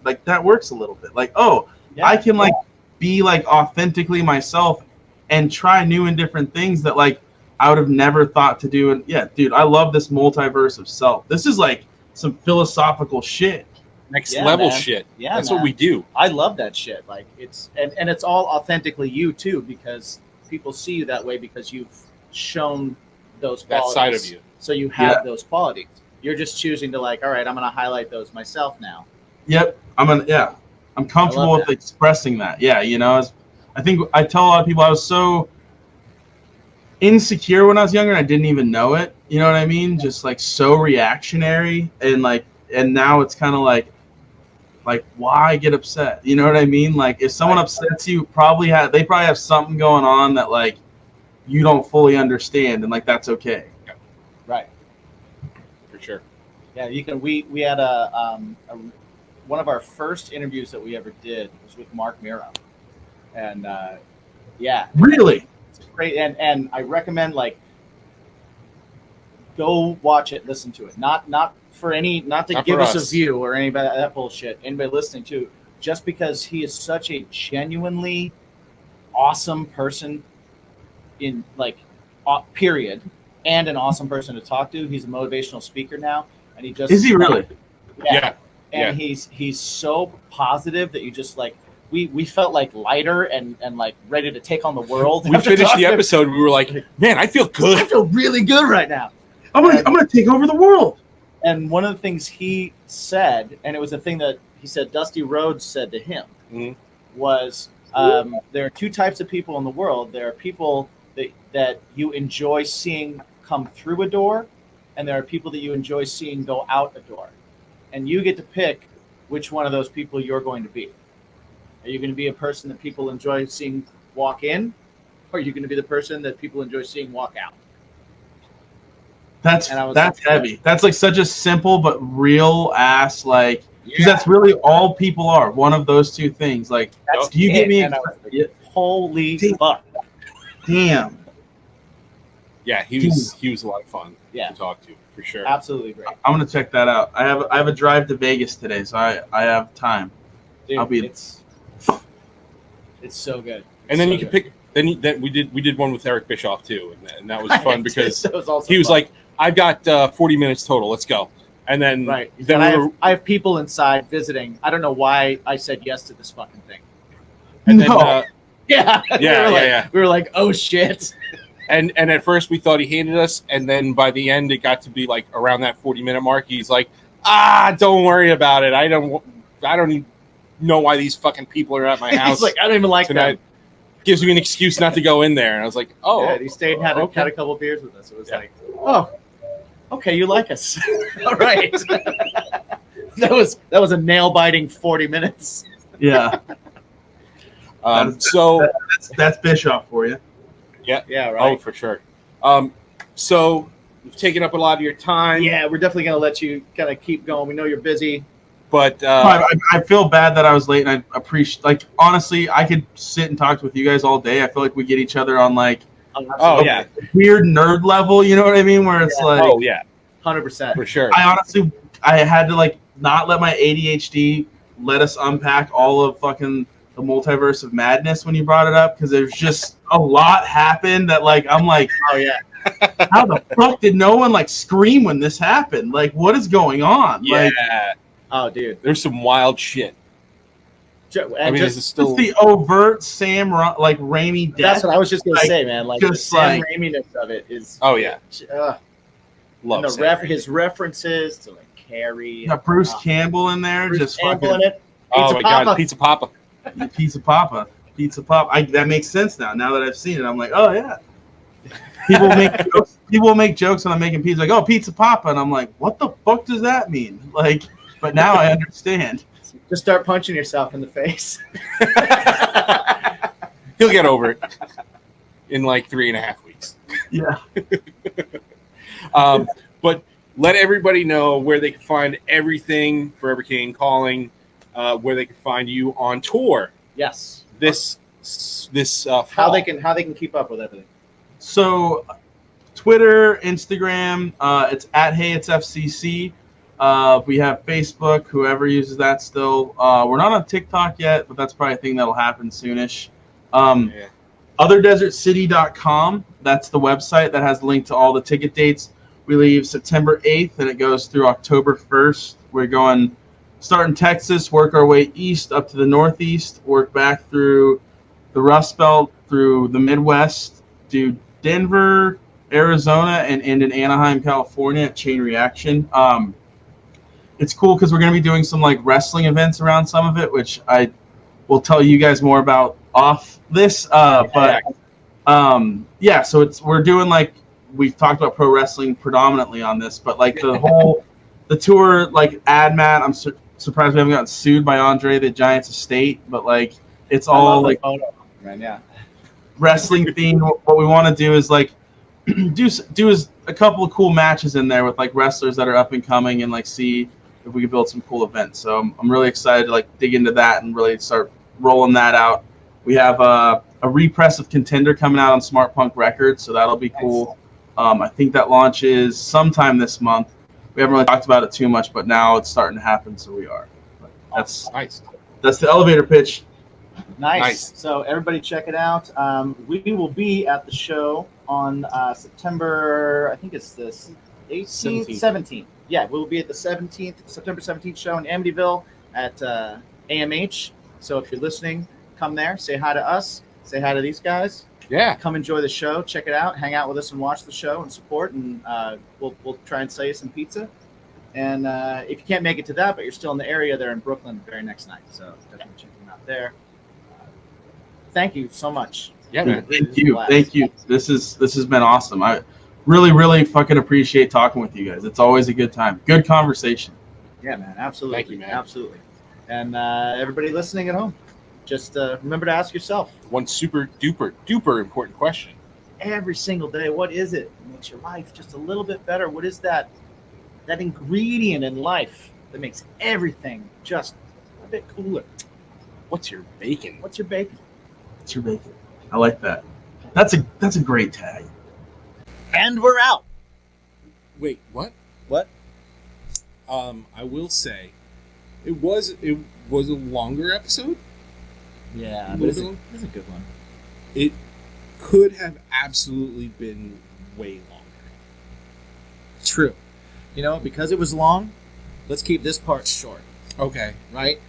[SPEAKER 3] like that works a little bit. Like, oh, I can like be like authentically myself and try new and different things that like, I would have never thought to do. And yeah, dude, I love this multiverse of self. This is like some philosophical shit.
[SPEAKER 2] Next level shit. Yeah, that's what we do.
[SPEAKER 1] I love that shit. Like it's and it's all authentically you too, because people see you that way because you've shown those qualities.
[SPEAKER 2] That side of you.
[SPEAKER 1] So you have those qualities. You're just choosing to like, all right, I'm gonna highlight those myself now.
[SPEAKER 3] Yep. I'm comfortable with expressing that. Yeah, I think I tell a lot of people I was so insecure when I was younger and I didn't even know it. You know what I mean? Just like so reactionary and now it's kind of like why get upset? You know what I mean? Like if someone upsets you, they probably have something going on that like you don't fully understand, and like that's okay.
[SPEAKER 1] Right.
[SPEAKER 2] For sure.
[SPEAKER 1] Yeah, you can. We had a one of our first interviews that we ever did was with Mark Miro, and
[SPEAKER 3] really.
[SPEAKER 1] Great, and I recommend like go watch it, listen to it. Not to give us a view or anybody that bullshit. Anybody listening to, just because he is such a genuinely awesome person in like period, and an awesome person to talk to. He's a motivational speaker now, and he just
[SPEAKER 3] is he really?
[SPEAKER 1] Yeah. And he's so positive that you just like. We felt like lighter and like ready to take on the world.
[SPEAKER 2] We finished the episode. We were like, man, I feel good.
[SPEAKER 1] I feel really good right now.
[SPEAKER 3] I'm gonna take over the world.
[SPEAKER 1] And one of the things he said, and it was a thing that he said Dusty Rhodes said to him, was there are two types of people in the world. There are people that you enjoy seeing come through a door, and there are people that you enjoy seeing go out a door. And you get to pick which one of those people you're going to be. Are you going to be a person that people enjoy seeing walk in, or are you going to be the person that people enjoy seeing walk out?
[SPEAKER 3] That's heavy. That's like such a simple but real ass like because that's really all people are. One of those two things. Like, do you get me?
[SPEAKER 1] Holy fuck!
[SPEAKER 3] Damn.
[SPEAKER 2] Yeah, he was a lot of fun
[SPEAKER 1] Yeah.
[SPEAKER 2] to talk to, for sure.
[SPEAKER 1] Absolutely great.
[SPEAKER 3] I'm gonna check that out. I have a drive to Vegas today, so I have time.
[SPEAKER 1] Dude,
[SPEAKER 3] I'll be-
[SPEAKER 1] it's so good.
[SPEAKER 2] And then
[SPEAKER 1] So
[SPEAKER 2] you can
[SPEAKER 1] good.
[SPEAKER 2] pick. Then we did one with Eric Bischoff too, and that was fun because
[SPEAKER 1] That was also
[SPEAKER 2] he was
[SPEAKER 1] fun.
[SPEAKER 2] like, "I've got 40 minutes total. Let's go." And then
[SPEAKER 1] Right.
[SPEAKER 2] then
[SPEAKER 1] And I have people inside visiting. I don't know why I said yes to this fucking thing.
[SPEAKER 2] and then
[SPEAKER 3] No.
[SPEAKER 1] Yeah.
[SPEAKER 2] Yeah.
[SPEAKER 1] We were like, oh shit.
[SPEAKER 2] and at first we thought he hated us, and then by the end it got to be like around that 40-minute mark. He's like, don't worry about it. I don't even know why these fucking people are at my house
[SPEAKER 1] He's like, I don't even like
[SPEAKER 2] tonight.
[SPEAKER 1] them.
[SPEAKER 2] Gives me an excuse not to go in there. And I was like,
[SPEAKER 1] Yeah, he stayed and had
[SPEAKER 2] okay.
[SPEAKER 1] a couple beers with us. It was
[SPEAKER 2] Yeah.
[SPEAKER 1] like, oh, okay, you like us. All right. that was a nail biting 40 minutes.
[SPEAKER 3] Yeah,
[SPEAKER 2] So
[SPEAKER 3] that's Bischoff for you.
[SPEAKER 1] Yeah,
[SPEAKER 2] oh,
[SPEAKER 1] right.
[SPEAKER 2] for sure. So we've taken up a lot of your time.
[SPEAKER 1] Yeah, we're definitely gonna let you kind of keep going. We know you're busy.
[SPEAKER 2] But
[SPEAKER 3] I feel bad that I was late, and I appreciate. Like, honestly, I could sit and talk with you guys all day. I feel like we get each other on like
[SPEAKER 2] oh yeah,
[SPEAKER 3] weird nerd level. You know what I mean? Where it's like,
[SPEAKER 2] oh yeah,
[SPEAKER 1] 100%.
[SPEAKER 2] for sure.
[SPEAKER 3] I had to like not let my ADHD let us unpack all of fucking the multiverse of madness when you brought it up, because there's just a lot happened that like I'm like,
[SPEAKER 1] Oh yeah.
[SPEAKER 3] how the fuck did no one like scream when this happened? Like, what is going on?
[SPEAKER 2] Yeah,
[SPEAKER 3] Like,
[SPEAKER 1] Oh, dude.
[SPEAKER 2] there's some wild shit. I mean, this is still
[SPEAKER 3] it's the overt Sam like Raimi death.
[SPEAKER 1] That's what I was just gonna
[SPEAKER 3] Like,
[SPEAKER 1] say, man. Like the
[SPEAKER 3] just
[SPEAKER 1] Sam
[SPEAKER 3] like-
[SPEAKER 1] Raimi-ness of it is.
[SPEAKER 2] Oh, yeah.
[SPEAKER 1] And
[SPEAKER 2] love
[SPEAKER 1] the
[SPEAKER 2] Sam Raimi.
[SPEAKER 1] his references to like Carrie.
[SPEAKER 3] You got Bruce Campbell in there,
[SPEAKER 1] Bruce
[SPEAKER 3] just
[SPEAKER 1] Campbell
[SPEAKER 3] fucking
[SPEAKER 1] in it.
[SPEAKER 2] Oh
[SPEAKER 1] Pizza
[SPEAKER 2] my god,
[SPEAKER 1] Papa.
[SPEAKER 2] Pizza Papa.
[SPEAKER 3] Pizza Papa. That makes sense now. Now that I've seen it, I'm like, oh yeah. People make jokes when I'm making pizza, like, oh, Pizza Papa, and I'm like, what the fuck does that mean? Like, but now I understand.
[SPEAKER 1] Just start punching yourself in the face.
[SPEAKER 2] He'll get over it in like 3.5 weeks.
[SPEAKER 3] Yeah.
[SPEAKER 2] But let everybody know where they can find everything Forever King Calling, where they can find you on tour
[SPEAKER 1] Yes.
[SPEAKER 2] this
[SPEAKER 1] How
[SPEAKER 2] fall.
[SPEAKER 1] they can keep up with everything.
[SPEAKER 3] So, Twitter, Instagram, it's at Hey It's FCC. We have Facebook, whoever uses that still. We're not on TikTok yet, but that's probably a thing that'll happen soonish.
[SPEAKER 2] Yeah.
[SPEAKER 3] OtherDesertCity.com, that's the website that has a link to all the ticket dates. We leave September 8th, and it goes through October 1st. We're going, start in Texas, work our way east up to the northeast, work back through the Rust Belt, through the Midwest, do Denver, Arizona, and end in Anaheim, California at Chain Reaction. It's cool because we're going to be doing some like wrestling events around some of it, which I will tell you guys more about off this. But so we're doing like, we've talked about pro wrestling predominantly on this, but like the tour, like AdMat, I'm surprised we haven't gotten sued by Andre the Giant's estate, but like it's all like
[SPEAKER 1] Man, yeah.
[SPEAKER 3] wrestling themed. What we want to do is like do is a couple of cool matches in there with like wrestlers that are up and coming, and like see if we can build some cool events. So I'm really excited to like dig into that and really start rolling that out. We have a repress of Contender coming out on Smart Punk Records, so that'll be cool. I think that launches sometime this month. We haven't really talked about it too much, but now it's starting to happen, so we are. But that's the elevator pitch.
[SPEAKER 1] Nice. So everybody check it out. We will be at the show on September, I think it's this 18th, 17th. Yeah, we'll be at the September 17th show in Amityville at AMH. So if you're listening, come there, say hi to us, say hi to these guys.
[SPEAKER 2] Yeah.
[SPEAKER 1] Come enjoy the show, check it out, hang out with us and watch the show and support, and we'll try and sell you some pizza. And if you can't make it to that, but you're still in the area, they're in Brooklyn the very next night. So definitely check them out there. Thank you so much.
[SPEAKER 2] Yeah, man.
[SPEAKER 3] Thank you. This has been awesome. I really fucking appreciate talking with you guys. It's always a good time. Good conversation.
[SPEAKER 1] Yeah, man. Absolutely.
[SPEAKER 2] Thank you, man.
[SPEAKER 1] Absolutely. And everybody listening at home, just remember to ask yourself
[SPEAKER 2] one super duper important question
[SPEAKER 1] every single day: what is it that makes your life just a little bit better? What is that ingredient in life that makes everything just a bit cooler?
[SPEAKER 2] What's your bacon?
[SPEAKER 1] What's your bacon?
[SPEAKER 3] What's your bacon? I like that. That's a great tag.
[SPEAKER 1] And we're out.
[SPEAKER 2] Wait, what?
[SPEAKER 1] What?
[SPEAKER 2] I will say, it was a longer episode.
[SPEAKER 1] Yeah,
[SPEAKER 2] A
[SPEAKER 1] but
[SPEAKER 2] little bit
[SPEAKER 1] it's a good one.
[SPEAKER 2] It could have absolutely been way longer.
[SPEAKER 1] True. You know, because it was long, let's keep this part short,
[SPEAKER 2] Okay.
[SPEAKER 1] right?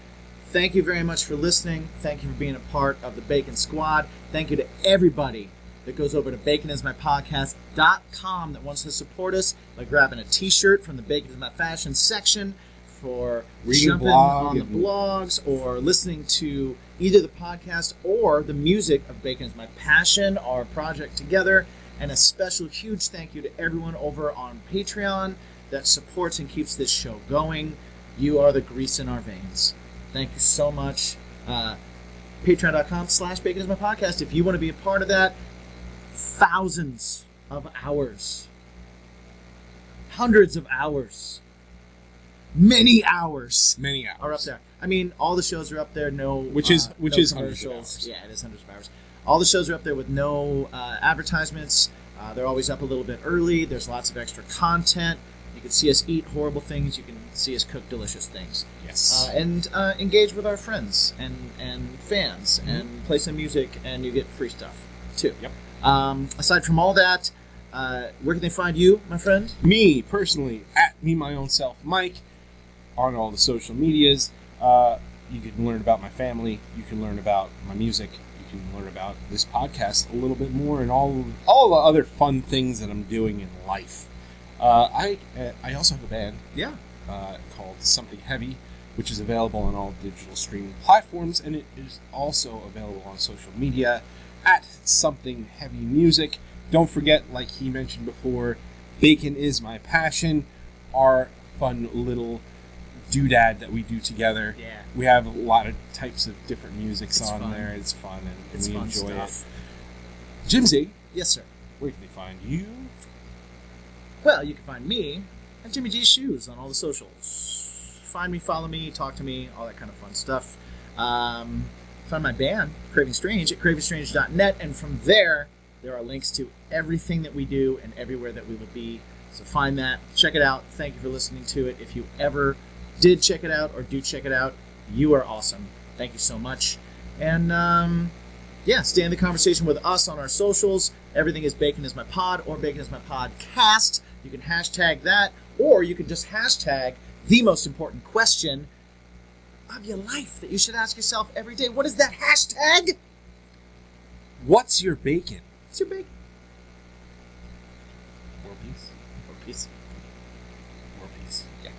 [SPEAKER 1] Thank you very much for listening. Thank you for being a part of the Bacon Squad. Thank you to everybody that goes over to baconismypodcast.com that wants to support us by grabbing a t-shirt from the Bacon is My Fashion section, for
[SPEAKER 2] Reading
[SPEAKER 1] jumping
[SPEAKER 2] blog
[SPEAKER 1] on the
[SPEAKER 2] and-
[SPEAKER 1] blogs, or listening to either the podcast or the music of Bacon is My Passion, our project together. And a special huge thank you to everyone over on Patreon that supports and keeps this show going. You are the grease in our veins. Thank you so much. Patreon.com/baconismypodcast. If you want to be a part of that, thousands of hours, hundreds of hours, many hours
[SPEAKER 2] Many hours.
[SPEAKER 1] are up there. I mean, all the shows are up there. No,
[SPEAKER 2] Which is
[SPEAKER 1] no
[SPEAKER 2] hundreds of
[SPEAKER 1] commercials.
[SPEAKER 2] hours.
[SPEAKER 1] Yeah, it is hundreds of hours. All the shows are up there with no advertisements. They're always up a little bit early. There's lots of extra content. You can see us eat horrible things. You can see us cook delicious things.
[SPEAKER 2] Yes.
[SPEAKER 1] And engage with our friends and fans and play some music, and you get free stuff too.
[SPEAKER 2] Yep.
[SPEAKER 1] Aside from all that, where can they find you, my friend?
[SPEAKER 2] Me, personally, at me, my own self, Mike, on all the social medias. You can learn about my family. You can learn about my music. You can learn about this podcast a little bit more and all the other fun things that I'm doing in life. I also have a band called Something Heavy, which is available on all digital streaming platforms, and it is also available on social media at Something Heavy Music. Don't forget, like he mentioned before, Bacon is My Passion, our fun little doodad that we do together.
[SPEAKER 1] Yeah.
[SPEAKER 2] We have a lot of types of different musics
[SPEAKER 1] It's
[SPEAKER 2] on
[SPEAKER 1] fun.
[SPEAKER 2] there. It's fun, and
[SPEAKER 1] It's
[SPEAKER 2] we
[SPEAKER 1] fun
[SPEAKER 2] enjoy
[SPEAKER 1] stuff.
[SPEAKER 2] it. Jimsy,
[SPEAKER 1] Yes, sir.
[SPEAKER 2] where can they find you?
[SPEAKER 1] Well, you can find me at Jimmy G's Shoes on all the socials. Find me, follow me, talk to me, all that kind of fun stuff. Find my band, Craving Strange, at cravingstrange.net, and from there are links to everything that we do and everywhere that we will be. So find that, check it out. Thank you for listening to it. If you ever did check it out or do check it out, you are awesome. Thank you so much. And stay in the conversation with us on our socials. Everything is Bacon is My Pod or Bacon is My Podcast. You can hashtag that, or you can just hashtag the most important question of your life that you should ask yourself every day. What is that hashtag?
[SPEAKER 2] What's your bacon?
[SPEAKER 1] What's your bacon?
[SPEAKER 2] World peace.
[SPEAKER 1] Or peace.
[SPEAKER 2] World peace.
[SPEAKER 1] Yeah.